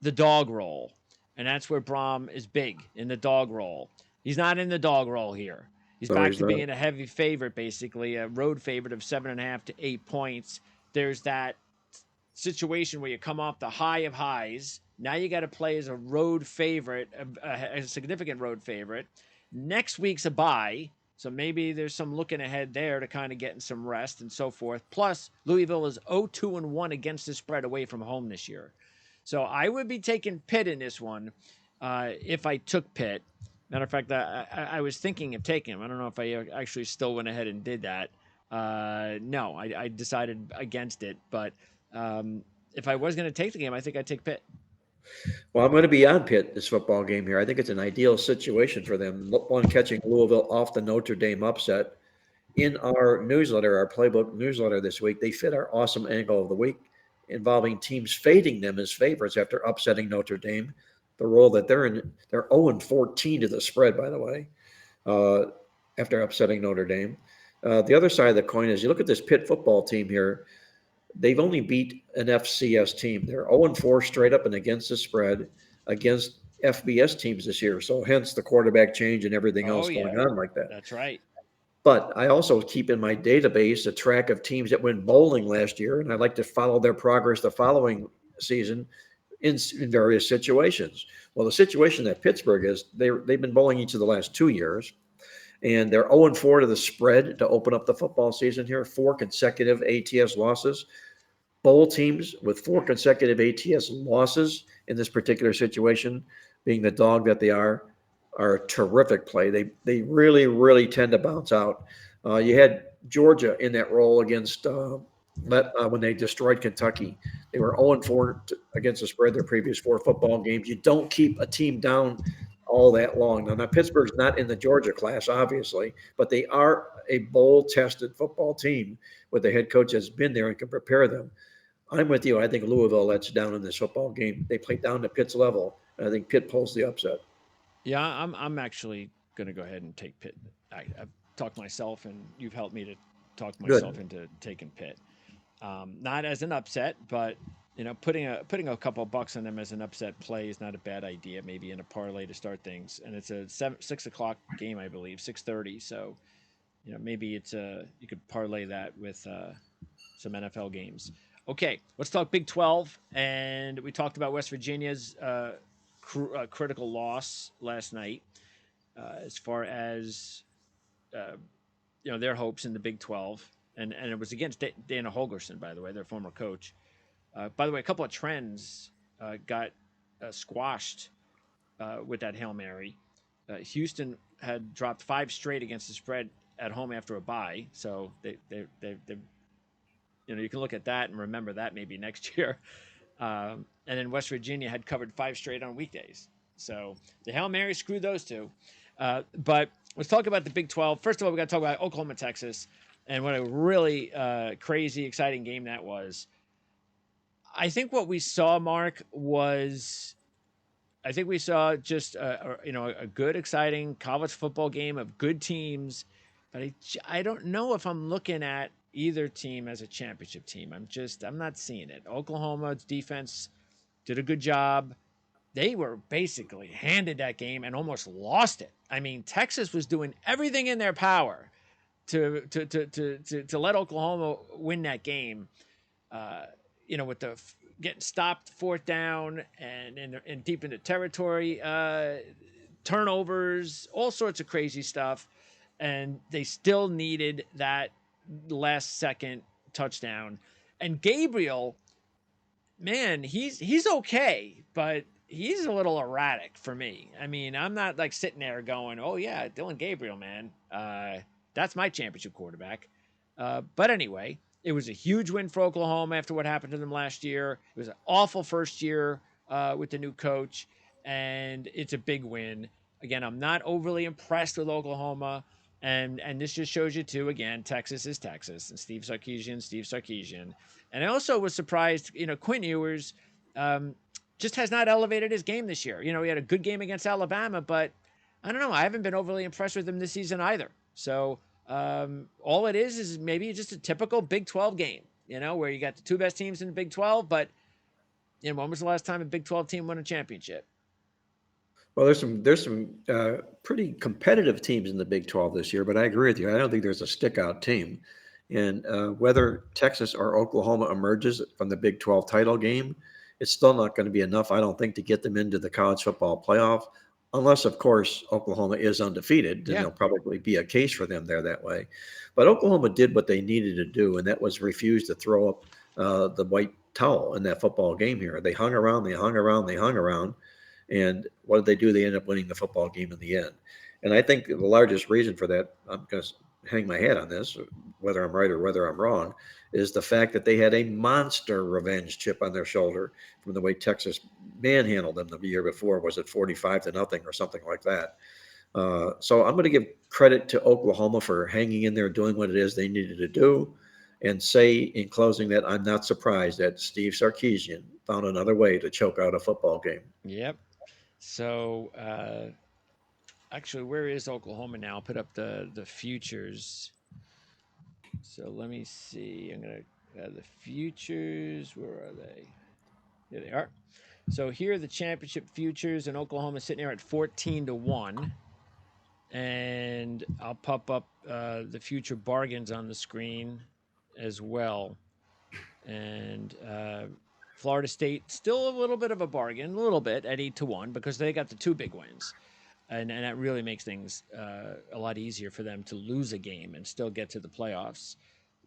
the dog roll, and that's where Brom is big in the dog roll. He's not in the dog roll here. He's No, back he's to not. being a heavy favorite, basically a road favorite of 7.5 to 8 points. There's that situation where you come off the high of highs. Now you got to play as a road favorite, a significant road favorite. Next week's a bye, so maybe there's some looking ahead there to kind of getting some rest and so forth. Plus, Louisville is 0-2-1 against the spread away from home this year. So I would be taking Pitt in this one if I took Pitt. Matter of fact, I was thinking of taking him. I don't know if I actually still went ahead and did that. No, I decided against it. But if I was going to take the game, I think I'd take Pitt. Well, I'm going to be on Pitt this football game here. I think it's an ideal situation for them. One, catching Louisville off the Notre Dame upset. In our newsletter, our playbook newsletter this week, they fit our awesome angle of the week involving teams fading them as favorites after upsetting Notre Dame. The role that they're in, they're 0-14 to the spread, by the way, uh, after upsetting Notre Dame. The other side of the coin is you look at this Pitt football team here. They've only beat an FCS team. They're 0-4 straight up and against the spread against FBS teams this year. So hence the quarterback change and everything Oh else going yeah, on like that. that's right. But I also keep in my database a track of teams that went bowling last year, and I like to follow their progress the following season in various situations. Well, the situation that Pittsburgh is, they've been bowling each of the last 2 years, and they're 0-4 to the spread to open up the football season here, 4 consecutive ATS losses. Bowl teams with 4 consecutive ATS losses in this particular situation, being the dog that they are a terrific play. They really tend to bounce out. You had Georgia in that role against when they destroyed Kentucky. They were 0-4 against the spread their previous 4 football games. You don't keep a team down all that long. Now Pittsburgh's not in the Georgia class, obviously, but they are a bowl-tested football team with a head coach that's been there and can prepare them. I'm with you. I think Louisville lets down in this football game. They play down to Pitt's level. And I think Pitt pulls the upset. Yeah, I'm actually going to go ahead and take Pitt. I've talked myself, and you've helped me to talk myself Good. into taking Pitt. Not as an upset, but putting a couple of bucks on them as an upset play is not a bad idea. Maybe in a parlay to start things, and it's a 6 o'clock game, I believe, 6:30. So maybe it's you could parlay that with some NFL games. Okay, let's talk Big 12. And we talked about West Virginia's critical loss last night as far as uh, their hopes in the Big 12. And it was against Dana Holgerson, by the way, their former coach. By the way, a couple of trends got squashed with that Hail Mary. Houston had dropped 5 straight against the spread at home after a bye, so they you can look at that and remember that maybe next year. And then West Virginia had covered 5 straight on weekdays, so the Hail Mary screwed those two. But let's talk about the Big 12. First of all, we got to talk about Oklahoma, Texas, and what a really crazy, exciting game that was. I think what we saw, Mark, was I think we saw just a good, exciting college football game of good teams, but I don't know if I'm looking at either team as a championship team. I'm not seeing it. Oklahoma's defense did a good job. They were basically handed that game and almost lost it. I mean, Texas was doing everything in their power to let Oklahoma win that game. Uh, with the getting stopped fourth down and deep into territory, turnovers, all sorts of crazy stuff, and they still needed that last second touchdown. And Gabriel, man, he's okay, but he's a little erratic for me. I mean, I'm not like sitting there going, "Oh yeah, Dylan Gabriel, man, that's my championship quarterback." But anyway, it was a huge win for Oklahoma after what happened to them last year. It was an awful first year with the new coach, and it's a big win. Again, I'm not overly impressed with Oklahoma. And this just shows you too. Again, Texas is Texas, and Steve Sarkisian. And I also was surprised. Quinn Ewers just has not elevated his game this year. He had a good game against Alabama, but I don't know. I haven't been overly impressed with him this season either. So all it is maybe just a typical Big 12 game. Where you got the two best teams in the Big 12, but when was the last time a Big 12 team won a championship? Well, there's some pretty competitive teams in the Big 12 this year, but I agree with you. I don't think there's a stick-out team. And whether Texas or Oklahoma emerges from the Big 12 title game, it's still not going to be enough, I don't think, to get them into the college football playoff, unless, of course, Oklahoma is undefeated. Then Yeah. there'll probably be a case for them there that way. But Oklahoma did what they needed to do, and that was refuse to throw up the white towel in that football game here. They hung around, they hung around, they hung around. And what did they do? They ended up winning the football game in the end. And I think the largest reason for that, I'm going to hang my hat on this, whether I'm right or whether I'm wrong, is the fact that they had a monster revenge chip on their shoulder from the way Texas manhandled them the year before. Was it 45-0 or something like that? So I'm going to give credit to Oklahoma for hanging in there, doing what it is they needed to do, and say in closing that I'm not surprised that Steve Sarkisian found another way to choke out a football game. Yep. So actually, where is Oklahoma now? I'll put up the futures. So let me see. I'm gonna the futures. Where are they? Here they are. So here are the championship futures, and Oklahoma sitting there at 14-1. And I'll pop up the future bargains on the screen as well. And Florida State still a little bit of a bargain, a little bit at 8-1 because they got the two big wins. And that really makes things a lot easier for them to lose a game and still get to the playoffs.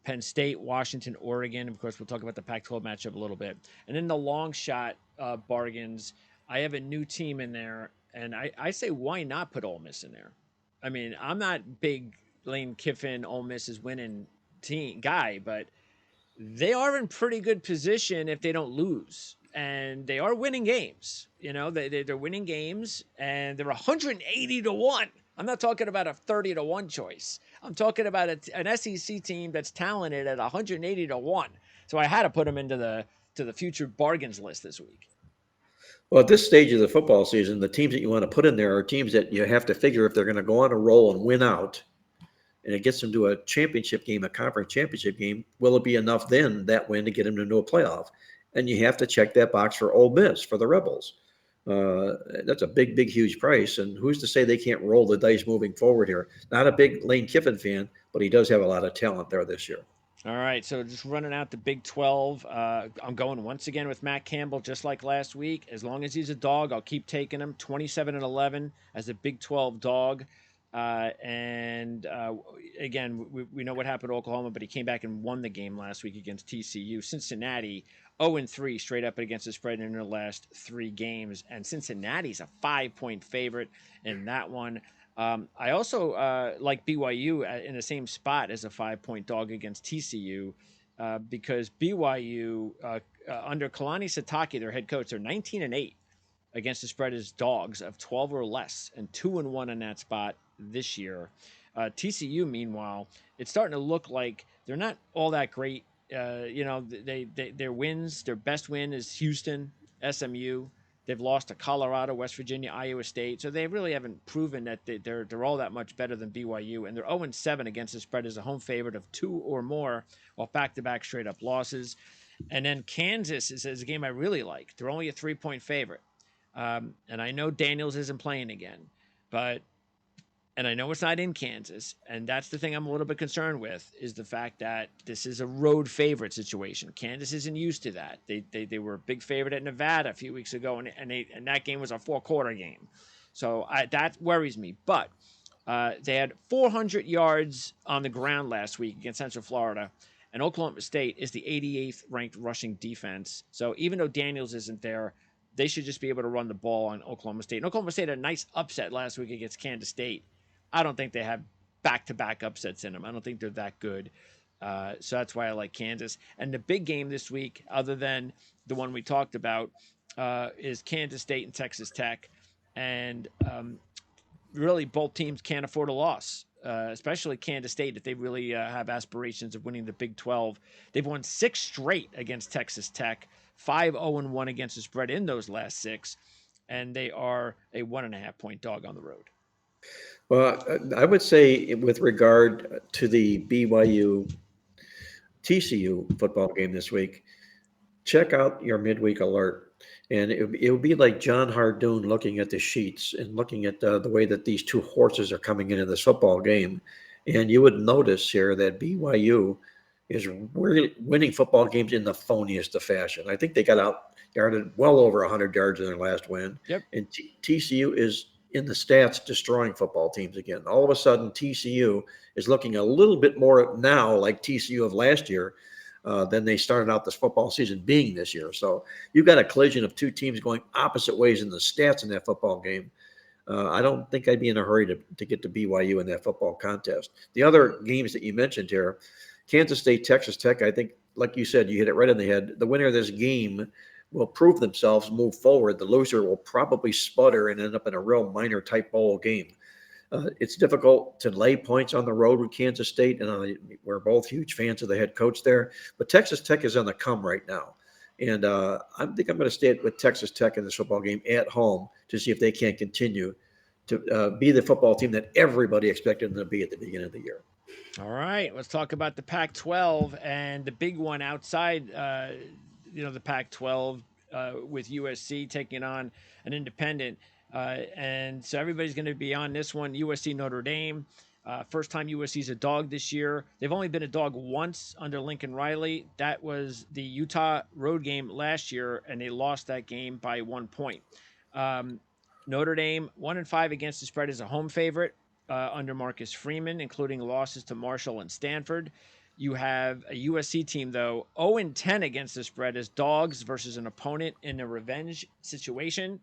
Penn State, Washington, Oregon. Of course, we'll talk about the Pac-12 matchup a little bit. And then the long shot bargains. I have a new team in there, and I say why not put Ole Miss in there? I mean, I'm not big Lane Kiffin, Ole Miss is winning team guy, but they are in pretty good position if they don't lose. And they are winning games. They're winning games, and they're 180-1. I'm not talking about a 30-1 choice. I'm talking about an SEC team that's talented at 180-1. So I had to put them into the future bargains list this week. Well, at this stage of the football season, the teams that you want to put in there are teams that you have to figure if they're going to go on a roll and win out, and it gets them to a championship game, a conference championship game, will it be enough then, that win, to get them into a playoff? And you have to check that box for Ole Miss, for the Rebels. That's a big, big, huge price. And who's to say they can't roll the dice moving forward here? Not a big Lane Kiffin fan, but he does have a lot of talent there this year. All right, so just running out the Big 12. I'm going once again with Matt Campbell, just like last week. As long as he's a dog, I'll keep taking him. 27-11 as a Big 12 dog. And again, we know what happened to Oklahoma, but he came back and won the game last week against TCU. Cincinnati 0-3 straight up against the spread in their last 3 games, and Cincinnati's a 5-point favorite in that one. I also like BYU in the same spot as a 5-point dog against TCU because BYU under Kalani Sitake, their head coach, they're 19-8 against the spread as dogs of 12 or less, and 2-1 in that spot this year. TCU, meanwhile, it's starting to look like they're not all that great. Their wins, their best win is Houston, SMU. They've lost to Colorado, West Virginia, Iowa State, so they really haven't proven that they're all that much better than BYU. And they're 0-7 against the spread as a home favorite of 2 or more, while back-to-back straight-up losses. And then Kansas is a game I really like. They're only a 3-point favorite. And I know Daniels isn't playing again, but and I know it's not in Kansas, and that's the thing I'm a little bit concerned with is the fact that this is a road favorite situation. Kansas isn't used to that. They were a big favorite at Nevada a few weeks ago, and that game was a 4-quarter game, so that worries me. But they had 400 yards on the ground last week against Central Florida, and Oklahoma State is the 88th ranked rushing defense. So even though Daniels isn't there, they should just be able to run the ball on Oklahoma State. And Oklahoma State had a nice upset last week against Kansas State. I don't think they have back-to-back upsets in them. I don't think they're that good. So that's why I like Kansas. And the big game this week, other than the one we talked about, is Kansas State and Texas Tech. And really, both teams can't afford a loss, especially Kansas State if they really have aspirations of winning the Big 12. They've won 6 straight against Texas Tech, 5-0-1 against the spread in those last 6, and they are a 1.5-point dog on the road. Well, I would say with regard to the BYU TCU football game this week, check out your midweek alert. And it would be like John Hardoon looking at the sheets and looking at the way that these two horses are coming into this football game. And you would notice here that BYU is really winning football games in the phoniest of fashion. I think they got out yarded well over 100 yards in their last win. Yep. And TCU is in the stats destroying football teams again. All of a sudden, TCU is looking a little bit more now like TCU of last year than they started out this football season being this year. So you've got a collision of two teams going opposite ways in the stats in that football game. I don't think I'd be in a hurry to get to BYU in that football contest. The other games that you mentioned here, Kansas State, Texas Tech, I think, like you said, you hit it right on the head. The winner of this game will prove themselves, move forward. The loser will probably sputter and end up in a real minor type bowl game. It's difficult to lay points on the road with Kansas State, and we're both huge fans of the head coach there. But Texas Tech is on the come right now. And I think I'm going to stay with Texas Tech in this football game at home to see if they can't continue to be the football team that everybody expected them to be at the beginning of the year. All right, let's talk about the Pac-12 and the big one outside, the Pac-12 with USC taking on an independent. And so everybody's going to be on this one. USC Notre Dame. First time USC's a dog this year. They've only been a dog once under Lincoln Riley. That was the Utah road game last year, and they lost that game by 1 point. Notre Dame 1-5 against the spread as a home favorite under Marcus Freeman, including losses to Marshall and Stanford. You have a USC team, though, 0-10 against the spread as dogs versus an opponent in a revenge situation.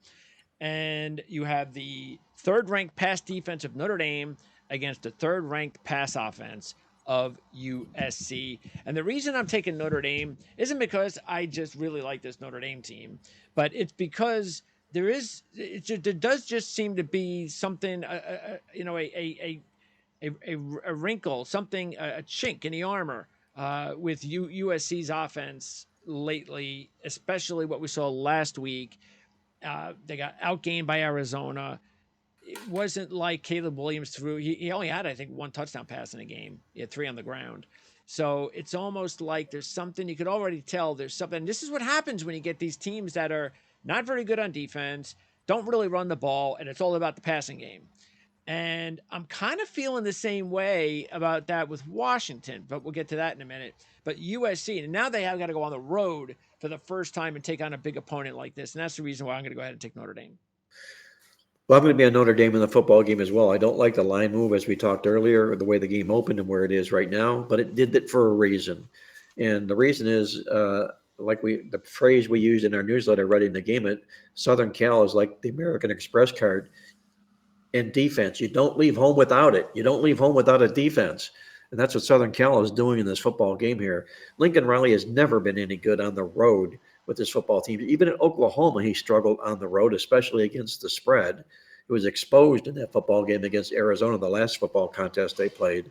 And you have the third-ranked pass defense of Notre Dame against the third-ranked pass offense of USC. And the reason I'm taking Notre Dame isn't because I just really like this Notre Dame team, but it's because there does just seem to be something, a wrinkle, something, a chink in the armor with USC's offense lately, especially what we saw last week. They got outgained by Arizona. It wasn't like Caleb Williams threw. He only had, I think, 1 touchdown pass in a game. He had 3 on the ground. So it's almost like there's something you could already tell. There's something. This is what happens when you get these teams that are not very good on defense, don't really run the ball, and it's all about the passing game. And I'm kind of feeling the same way about that with Washington, but we'll get to that in a minute. But USC, and now they have got to go on the road for the first time and take on a big opponent like this. And that's the reason why I'm going to go ahead and take Notre Dame. Well, I'm going to be on Notre Dame in the football game as well. I don't like the line move, as we talked earlier, or the way the game opened and where it is right now, but it did it for a reason. And the reason is, the phrase we used in our newsletter, Ready the Game It, Southern Cal is like the American Express card in defense. You don't leave home without it. You don't leave home without a defense. And that's what Southern Cal is doing in this football game here. Lincoln Riley has never been any good on the road with his football team. Even in Oklahoma, he struggled on the road, especially against the spread. He was exposed in that football game against Arizona, the last football contest they played.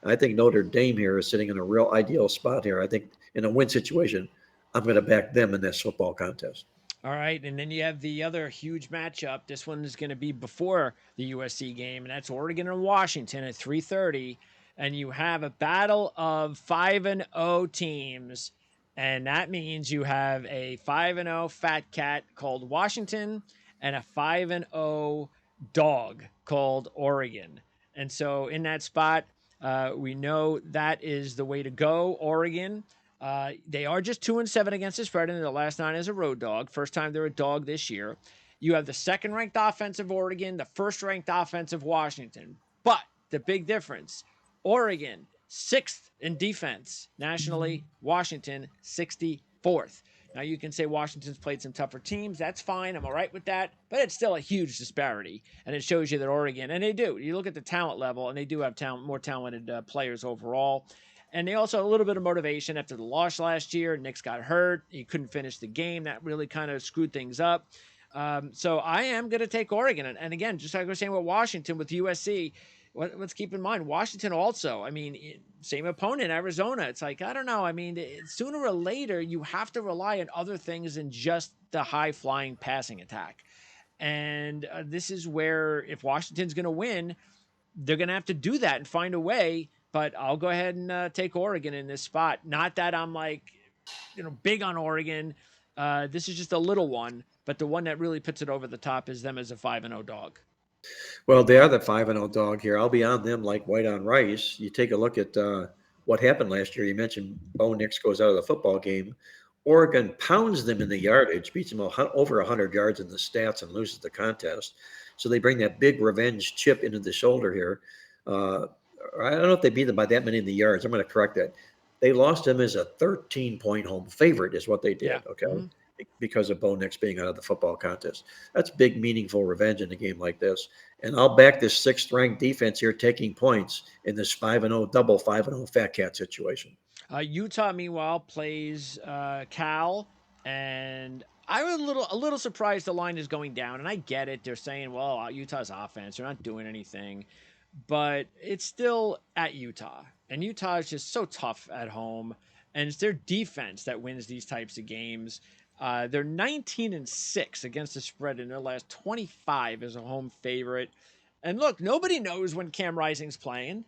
I think Notre Dame here is sitting in a real ideal spot here. I think in a win situation, I'm going to back them in this football contest. All right, and then you have the other huge matchup. This one is going to be before the USC game, and that's Oregon and Washington at 3:30. And you have a battle of 5-0 teams, and that means you have a 5-0 fat cat called Washington and a 5-0 dog called Oregon. And so in that spot, we know that is the way to go, Oregon. They are just 2-7 against the spread, and their last 9 as a road dog. First time they're a dog this year. You have the second-ranked offensive Oregon, the first-ranked offensive Washington. But the big difference, Oregon, 6th in defense nationally. Washington, 64th. Now, you can say Washington's played some tougher teams. That's fine. I'm all right with that. But it's still a huge disparity. And it shows you that Oregon, and they do. You look at the talent level, and they do have more talented players overall. And they also have a little bit of motivation after the loss last year. Nick's got hurt. He couldn't finish the game. That really kind of screwed things up. So I am going to take Oregon. And again, just like I was saying with Washington, with USC, let's keep in mind, Washington also, I mean, same opponent, Arizona. It's like, I don't know. I mean, sooner or later, you have to rely on other things than just the high-flying passing attack. And this is where, if Washington's going to win, they're going to have to do that and find a way. But I'll go ahead and take Oregon in this spot. Not that I'm like, big on Oregon. This is just a little one, but the one that really puts it over the top is them as a 5-0 dog. Well, they are the 5-0 dog here. I'll be on them like white on rice. You take a look at what happened last year. You mentioned Bo Nix goes out of the football game. Oregon pounds them in the yardage, beats them over 100 yards in the stats, and loses the contest. So they bring that big revenge chip into the shoulder here. I don't know if they beat them by that many in the yards. I'm going to correct that. They lost them as a 13-point home favorite is what they did, Yeah. okay, Mm-hmm. because of Bo Nix being out of the football contest. That's big, meaningful revenge in a game like this. And I'll back this 6th-ranked defense here taking points in this 5-0, double 5-0 Fat Cat situation. Utah, meanwhile, plays Cal, and I'm a little surprised the line is going down. And I get it; they're saying, "Well, Utah's offense, they're not doing anything," but it's still at Utah, and Utah is just so tough at home, and it's their defense that wins these types of games. They're 19-6 against the spread in their last 25 as a home favorite. And look, nobody knows when Cam Rising's playing.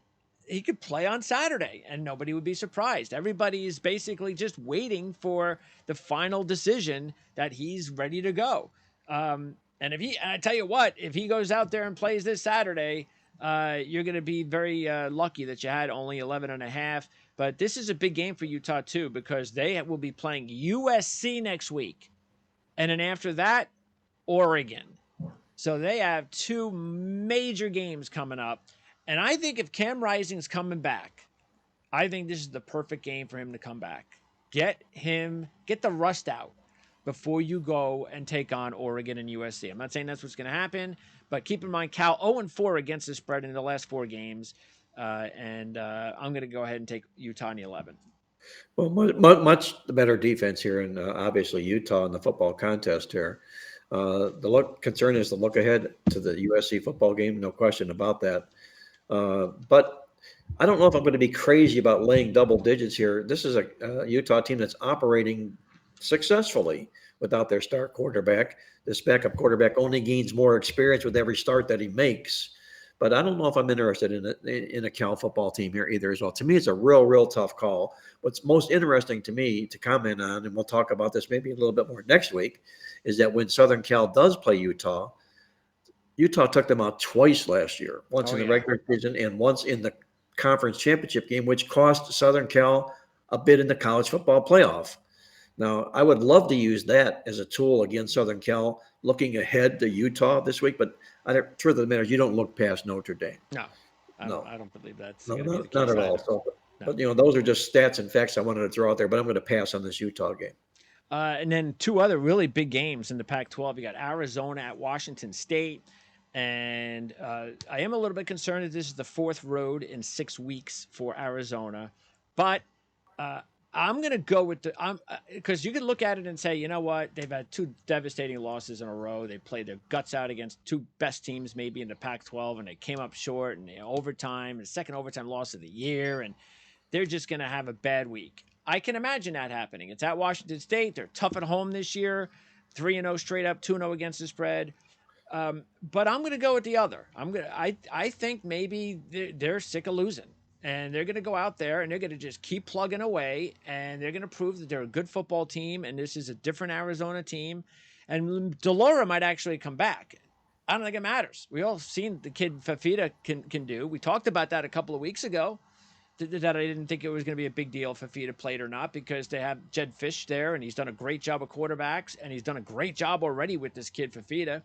He could play on Saturday and nobody would be surprised. Everybody is basically just waiting for the final decision that he's ready to go. And I tell you what, if he goes out there and plays this Saturday, you're going to be very lucky that you had only 11.5. But this is a big game for Utah too, because they will be playing USC next week. And then after that, Oregon. So they have 2 major games coming up. And I think if Cam Rising's coming back, I think this is the perfect game for him to come back. Get the rust out before you go and take on Oregon and USC. I'm not saying that's what's going to happen, but keep in mind Cal 0-4 against the spread in the last 4 games. And I'm going to go ahead and take Utah in the 11. Well, much better defense here, and obviously Utah in the football contest here. The concern is the look ahead to the USC football game, no question about that. But I don't know if I'm going to be crazy about laying double digits here. This is a Utah team that's operating successfully without their star quarterback. This backup quarterback only gains more experience with every start that he makes. But I don't know if I'm interested in a Cal football team here either as well. To me, it's a real tough call. What's most interesting to me to comment on, and we'll talk about this maybe a little bit more next week, is that when Southern Cal does play Utah, Utah took them out twice last year, once Oh in the yeah. regular season and once in the conference championship game, which cost Southern Cal a bid in the college football playoff. Now, I would love to use that as a tool against Southern Cal, looking ahead to Utah this week. But truth of the matter is, you don't look past Notre Dame. No, I don't. No, I don't believe that's no, going to be the not case at all. either. So, No. but those are just stats and facts I wanted to throw out there. But I'm going to pass on this Utah game. And then two other really big games in the Pac-12. You got Arizona at Washington State, and I am a little bit concerned that this is the fourth road in 6 weeks for Arizona, but uh, I'm going to go with the because you can look at it and say, you know what, they've had two devastating losses in a row. They played their guts out against two best teams maybe in the Pac-12, and they came up short in overtime, the second overtime loss of the year, and they're just going to have a bad week. I can imagine that happening. It's at Washington State. They're tough at home this year, 3-0 straight up, 2-0 against the spread. But I'm going to go with the other. I think maybe they're sick of losing, and they're going to go out there and they're going to just keep plugging away, and they're going to prove that they're a good football team, and this is a different Arizona team, and Delora might actually come back. I don't think it matters. We all seen the kid Fafita can do. We talked about that a couple of weeks ago. That I didn't think it was going to be a big deal if Fafita played or not, because they have Jed Fish there, and he's done a great job of quarterbacks, and he's done a great job already with this kid Fafita.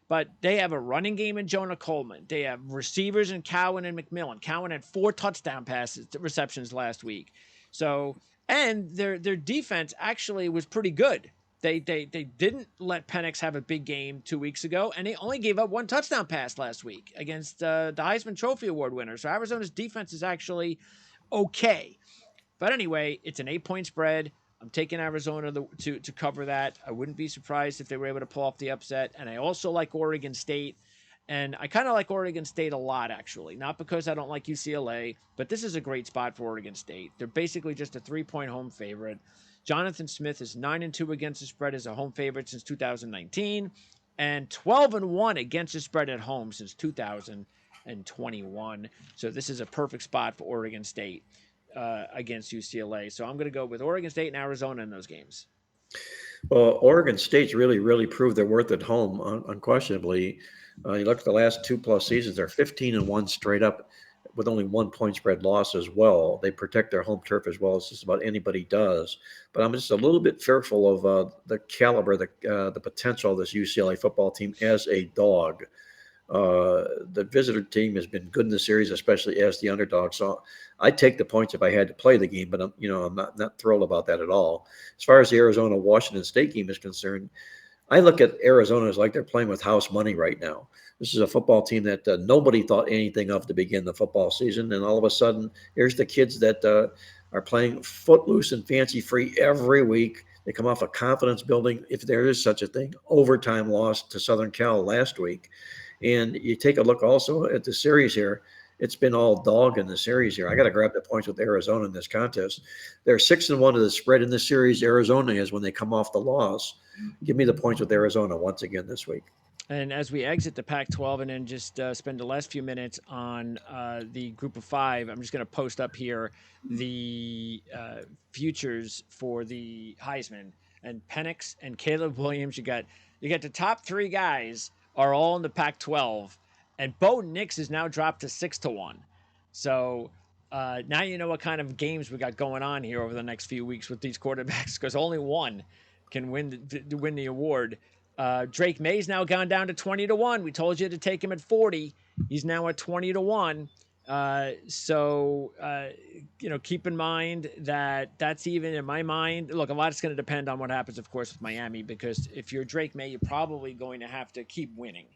But they have a running game in Jonah Coleman. They have receivers in Cowan and McMillan. Cowan had 4 touchdown passes receptions last week. So, and their defense actually was pretty good. They didn't let Penix have a big game 2 weeks ago, and they only gave up 1 touchdown pass last week against the Heisman Trophy Award winner. So Arizona's defense is actually okay. But anyway, it's an 8-point spread. I'm taking Arizona to cover that. I wouldn't be surprised if they were able to pull off the upset. And I also like Oregon State. And I kind of like Oregon State a lot, actually. Not because I don't like UCLA, but this is a great spot for Oregon State. They're basically just a 3-point home favorite. Jonathan Smith is 9-2 against the spread as a home favorite since 2019, and 12-1 against the spread at home since 2021. So this is a perfect spot for Oregon State against UCLA. So I'm going to go with Oregon State and Arizona in those games. Well, Oregon State's really proved their worth at home, unquestionably. You look at the last 2+ seasons; they're 15-1 straight up, with only 1 point spread loss as well. They protect their home turf as well as just about anybody does. But I'm just a little bit fearful of the caliber, the potential of this UCLA football team as a dog. The visitor team has been good in the series, especially as the underdog. So I'd take the points if I had to play the game, but I'm not thrilled about that at all. As far as the Arizona Washington State game is concerned, I look at Arizona as like they're playing with house money right now. This is a football team that nobody thought anything of to begin the football season, and all of a sudden, here's the kids that are playing footloose and fancy free every week. They come off a confidence building, if there is such a thing, overtime loss to Southern Cal last week. And you take a look also at the series here. It's been all dog in the series here. I got to grab the points with Arizona in this contest. They're 6-1 to the spread in this series. Arizona is when they come off the loss. Give me the points with Arizona once again this week. And as we exit the Pac 12 and then just spend the last few minutes on the group of 5, I'm just going to post up here the futures for the Heisman. And Penix and Caleb Williams, you got the top 3 guys are all in the Pac 12. And Bo Nix is now dropped to 6-1. So now you know what kind of games we got going on here over the next few weeks with these quarterbacks, because only one can win the award. Drake May's now gone down to 20-1. We told you to take him at 40. He's now at 20-1. Keep in mind that that's even in my mind. Look, a lot is going to depend on what happens, of course, with Miami, because if you're Drake May, you're probably going to have to keep winning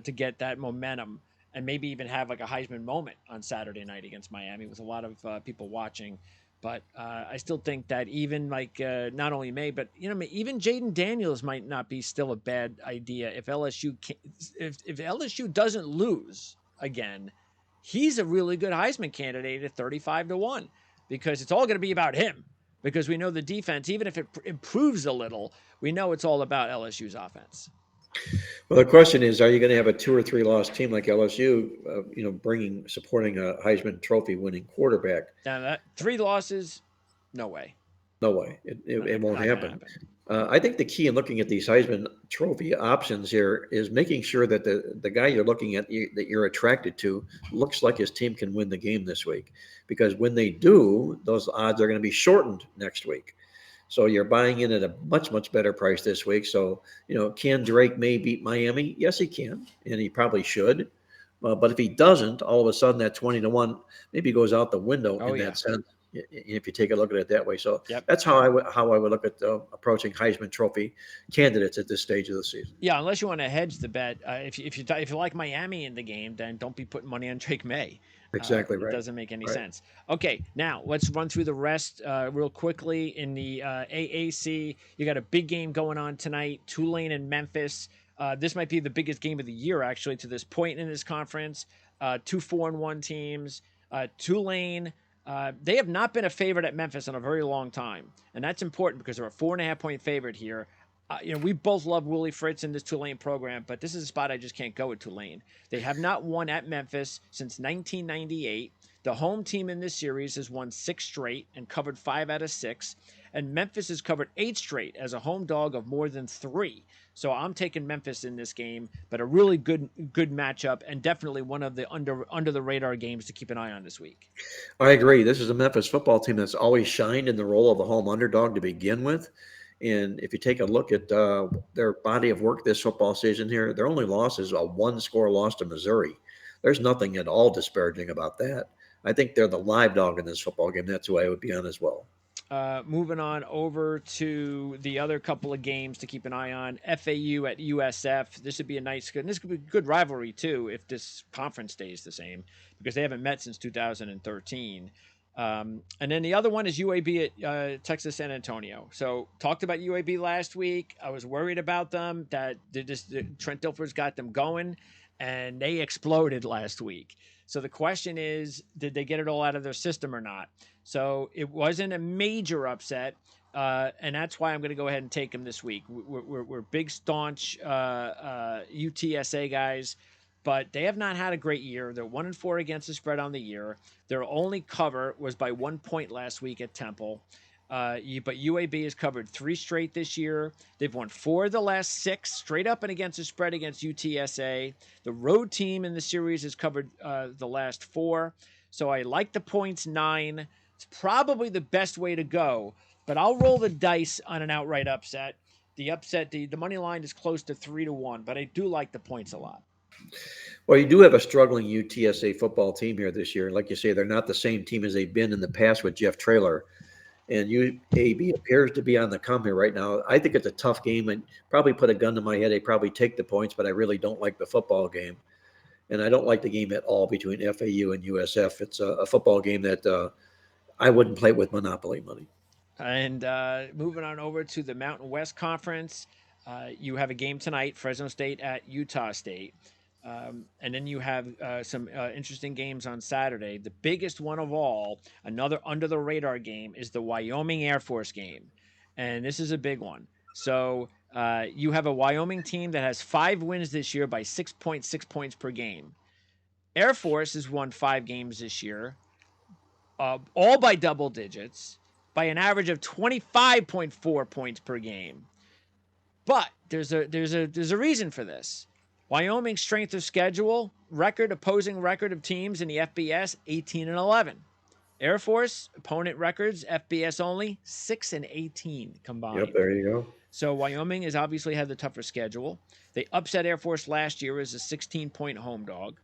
to get that momentum, and maybe even have like a Heisman moment on Saturday night against Miami with a lot of people watching. But I still think that even not only May, but even Jaden Daniels might not be still a bad idea if LSU if LSU doesn't lose again. He's a really good Heisman candidate at 35-1, because it's all going to be about him. Because we know the defense, even if it improves a little, we know it's all about LSU's offense. Well, the question is, are you going to have a 2 or 3 loss team like LSU, supporting a Heisman Trophy winning quarterback? Now, that 3 losses, no way. No way. It won't Not gonna happen. I think the key in looking at these Heisman trophy options here is making sure that the guy you're looking at that you're attracted to looks like his team can win the game this week. Because when they do, those odds are going to be shortened next week. So you're buying in at a much, much better price this week. So, can Drake may beat Miami? Yes, he can, and he probably should. But if he doesn't, all of a sudden that 20-1 maybe goes out the window Oh in yeah. that sense. If you take a look at it that way, so Yep. that's how I would look at approaching Heisman Trophy candidates at this stage of the season. Yeah, unless you want to hedge the bet. If you like Miami in the game, then don't be putting money on Drake May. Exactly It right. doesn't make any Right. sense. Okay, now let's run through the rest real quickly. In the AAC, you got a big game going on tonight: Tulane and Memphis. This might be the biggest game of the year, actually, to this point in this conference. Two 4-1 teams. Tulane. They have not been a favorite at Memphis in a very long time, and that's important because they're a 4.5-point favorite here. We both love Willie Fritz in this Tulane program, but this is a spot I just can't go with Tulane. They have not won at Memphis since 1998. The home team in this series has won 6 straight and covered 5 out of 6. And Memphis has covered 8 straight as a home dog of more than 3. So I'm taking Memphis in this game, but a really good matchup and definitely one of the under the radar games to keep an eye on this week. I agree. This is a Memphis football team that's always shined in the role of the home underdog to begin with. And if you take a look at their body of work this football season here, their only loss is a 1-score loss to Missouri. There's nothing at all disparaging about that. I think they're the live dog in this football game. That's who I would be on as well. Moving on over to the other couple of games to keep an eye on. FAU at USF. This would be a nice, and this could be a good rivalry too if this conference stays the same because they haven't met since 2013. And then the other one is UAB at Texas San Antonio. So talked about UAB last week. I was worried about them that Trent Dilfer's got them going, and they exploded last week. So the question is, did they get it all out of their system or not? So it wasn't a major upset, and that's why I'm going to go ahead and take them this week. We're big, staunch UTSA guys, but they have not had a great year. They're 1-4 against the spread on the year. Their only cover was by 1 point last week at Temple. But UAB has covered 3 straight this year. They've won 4 of the last 6 straight up and against the spread against UTSA. The road team in the series has covered the last 4. So I like the points 9. It's probably the best way to go, but I'll roll the dice on an outright upset. The money line is close to 3-1, but I do like the points a lot. Well, you do have a struggling UTSA football team here this year. Like you say, they're not the same team as they've been in the past with Jeff Traylor. And UAB appears to be on the come here right now. I think it's a tough game and probably put a gun to my head. They probably take the points, but I really don't like the football game. And I don't like the game at all between FAU and USF. It's a football game that I wouldn't play with monopoly money. And moving on over to the Mountain West Conference, you have a game tonight, Fresno State at Utah State. And then you have some interesting games on Saturday. The biggest one of all, another under the radar game, is the Wyoming Air Force game. And this is a big one. So you have a Wyoming team that has 5 wins this year by 6.6 points per game. Air Force has won 5 games this year, all by double digits, by an average of 25.4 points per game. But there's a reason for this. Wyoming's strength of schedule, opposing record of teams in the FBS, 18-11. Air Force opponent records, FBS only, 6-18 combined. Yep, there you go. So Wyoming has obviously had the tougher schedule. They upset Air Force last year as a 16-point home dog.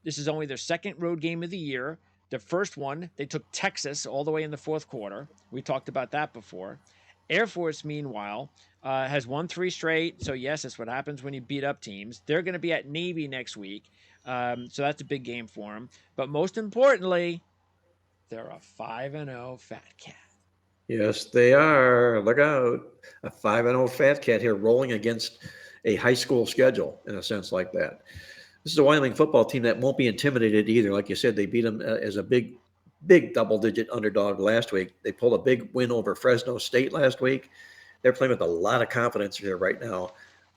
This is only their second road game of the year. The first one, they took Texas all the way in the fourth quarter. We talked about that before. Air Force, meanwhile, has won 3 straight. So, yes, that's what happens when you beat up teams. They're going to be at Navy next week. So that's a big game for them. But most importantly, they're a 5-0 Fat Cat. Yes, they are. Look out. A 5-0 Fat Cat here rolling against a high school schedule in a sense like that. This is a Wyoming football team that won't be intimidated either. Like you said, they beat them as a big double-digit underdog last week. They pulled a big win over Fresno State last week. They're playing with a lot of confidence here right now.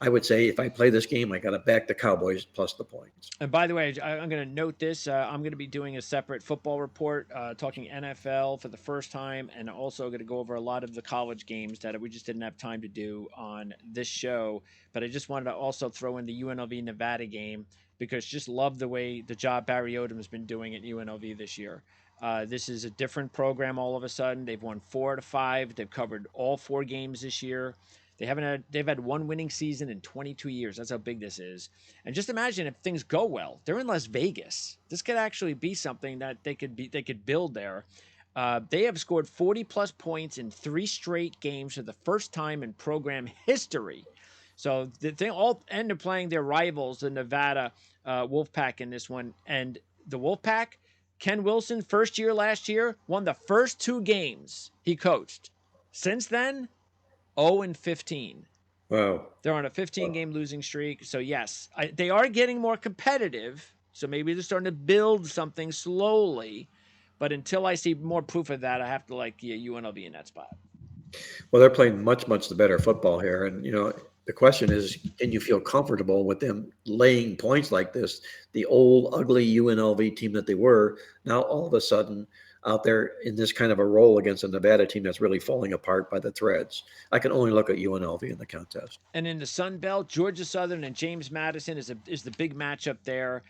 I would say if I play this game, I got to back the Cowboys plus the points. And by the way, I'm going to note this. I'm going to be doing a separate football report, talking NFL for the first time, and also going to go over a lot of the college games that we just didn't have time to do on this show. But I just wanted to also throw in the UNLV Nevada game because just love the way the job Barry Odom has been doing at UNLV this year. This is a different program all of a sudden. They've won 4 out of 5. They've covered all 4 games this year. They've had one winning season in 22 years. That's how big this is. And just imagine if things go well. They're in Las Vegas. This could actually be something that they could build there. They have scored 40 plus points in 3 straight games for the first time in program history. So they all end up playing their rivals, the Nevada Wolfpack, in this one. And the Wolfpack, Ken Wilson, first year last year, won the first 2 games he coached. Since then, 0-15. Wow. They're on a 15-game losing streak. So, yes, they are getting more competitive. So maybe they're starting to build something slowly. But until I see more proof of that, I have to like UNLV in that spot. Well, they're playing much, much the better football here. And, the question is, can you feel comfortable with them laying points like this? The old, ugly UNLV team that they were, now all of a sudden out there in this kind of a role against a Nevada team that's really falling apart by the threads. I can only look at UNLV in the contest. And in the Sun Belt, Georgia Southern and James Madison is the big matchup there.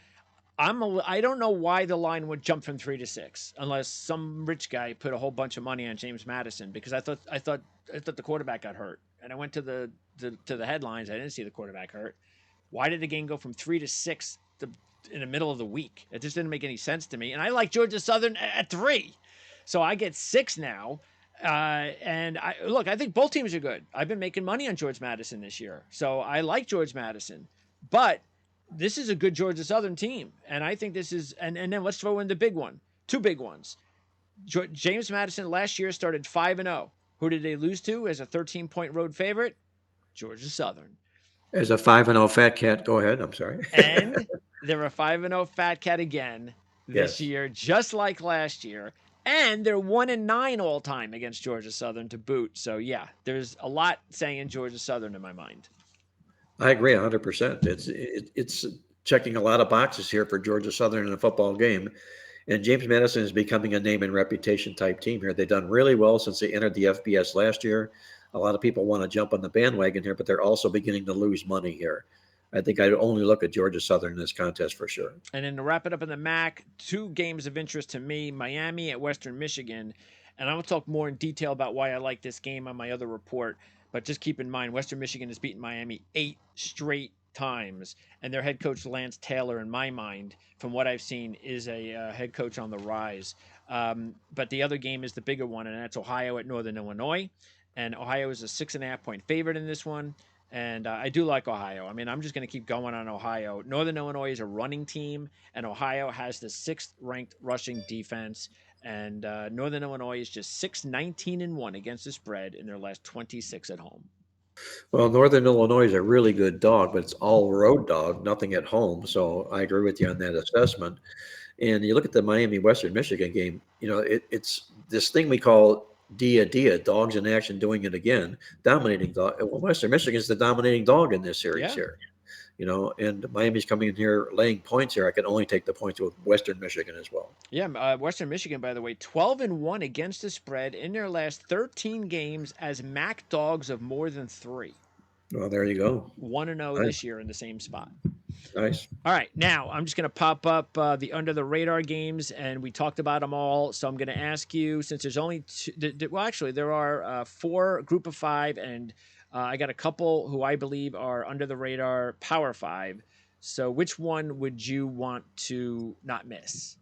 I don't know why the line would jump from 3 to 6 unless some rich guy put a whole bunch of money on James Madison, because I thought the quarterback got hurt, and I went to the headlines. I didn't see the quarterback hurt. Why did the game go from 3 to 6 in the middle of the week? It just didn't make any sense to me. And I like Georgia Southern at 3, so I get 6 now. And I think both teams are good. I've been making money on George Madison this year, so I like George Madison, but this is a good Georgia Southern team, and I think this is. And then let's throw in the big one, 2 big ones. James Madison last year started 5-0. Who did they lose to as a 13-point road favorite? Georgia Southern. As a 5-0 fat cat, go ahead. I'm sorry. And they're a 5-0 fat cat again this year, just like last year. And they're 1-9 all time against Georgia Southern to boot. So yeah, there's a lot saying Georgia Southern in my mind. I agree 100%. It's checking a lot of boxes here for Georgia Southern in a football game. And James Madison is becoming a name and reputation type team here. They've done really well since they entered the FBS last year. A lot of people want to jump on the bandwagon here, but they're also beginning to lose money here. I think I'd only look at Georgia Southern in this contest for sure. And then to wrap it up in the MAC, 2 games of interest to me, Miami at Western Michigan. And I will talk more in detail about why I like this game on my other report. But just keep in mind, Western Michigan has beaten Miami 8 straight times. And their head coach, Lance Taylor, in my mind, from what I've seen, is a head coach on the rise. But the other game is the bigger one, and that's Ohio at Northern Illinois. And Ohio is a 6.5-point favorite in this one. And I do like Ohio. I mean, I'm just going to keep going on Ohio. Northern Illinois is a running team, and Ohio has the 6th-ranked rushing defense. And Northern Illinois is just 6-19-1 against the spread in their last 26 at home. Well, Northern Illinois is a really good dog, but it's all road dog, nothing at home. So I agree with you on that assessment. And you look at the Miami Western Michigan game, it's this thing we call Dia, dogs in action doing it again, dominating dog. Well, Western Michigan is the dominating dog in this series here. And Miami's coming in here laying points here. I can only take the points with Western Michigan as well. Yeah, Western Michigan, by the way, 12-1 against the spread in their last 13 games as MAC dogs of more than 3. Well, there you go. 1-0 this year in the same spot. Nice. All right, now I'm just going to pop up the under-the-radar games, and we talked about them all, so I'm going to ask you, since there's only 2, well, actually, there are 4 group of 5, and I got a couple who I believe are under-the-radar Power 5, so which one would you want to not miss?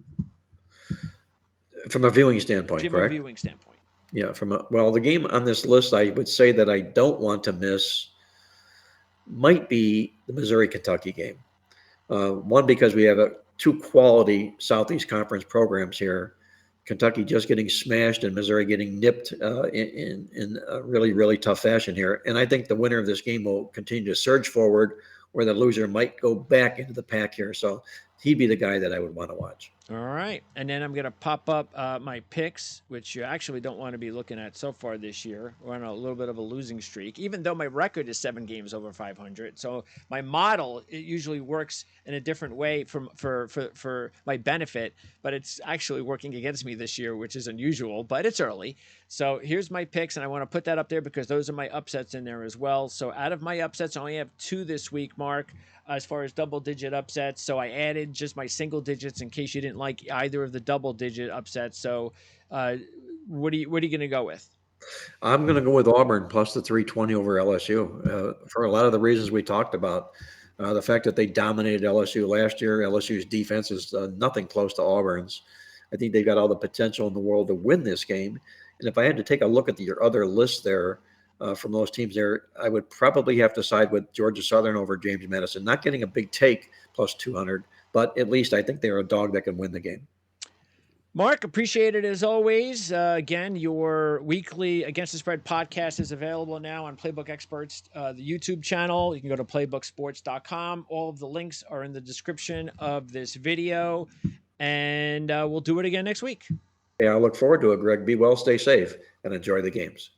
From a viewing standpoint, correct? From a viewing standpoint. Yeah, the game on this list I would say that I don't want to miss might be the Missouri-Kentucky game. One, because we have 2 quality Southeast Conference programs here. Kentucky just getting smashed and Missouri getting nipped in a really, really tough fashion here. And I think the winner of this game will continue to surge forward, where the loser might go back into the pack here. So he'd be the guy that I would want to watch. All right. And then I'm going to pop up my picks, which you actually don't want to be looking at so far this year. We're on a little bit of a losing streak, even though my record is 7 games over 500. So my model, it usually works in a different way for my benefit, but it's actually working against me this year, which is unusual, but it's early. So here's my picks, and I want to put that up there because those are my upsets in there as well. So out of my upsets, I only have 2 this week, Mark, as far as double digit upsets. So I added just my single digits in case you didn't like either of the double digit upsets. So what are you going to go with? I'm going to go with Auburn plus the 320 over LSU for a lot of the reasons we talked about. The fact that they dominated LSU last year, LSU's defense is nothing close to Auburn's. I think they've got all the potential in the world to win this game. And if I had to take a look at your other list there from those teams there, I would probably have to side with Georgia Southern over James Madison. Not getting a big take plus 200, but at least I think they're a dog that can win the game. Mark, appreciate it as always. Again, your weekly Against the Spread podcast is available now on Playbook Experts, the YouTube channel. You can go to playbooksports.com. All of the links are in the description of this video. And we'll do it again next week. Yeah, I look forward to it, Greg. Be well, stay safe, and enjoy the games.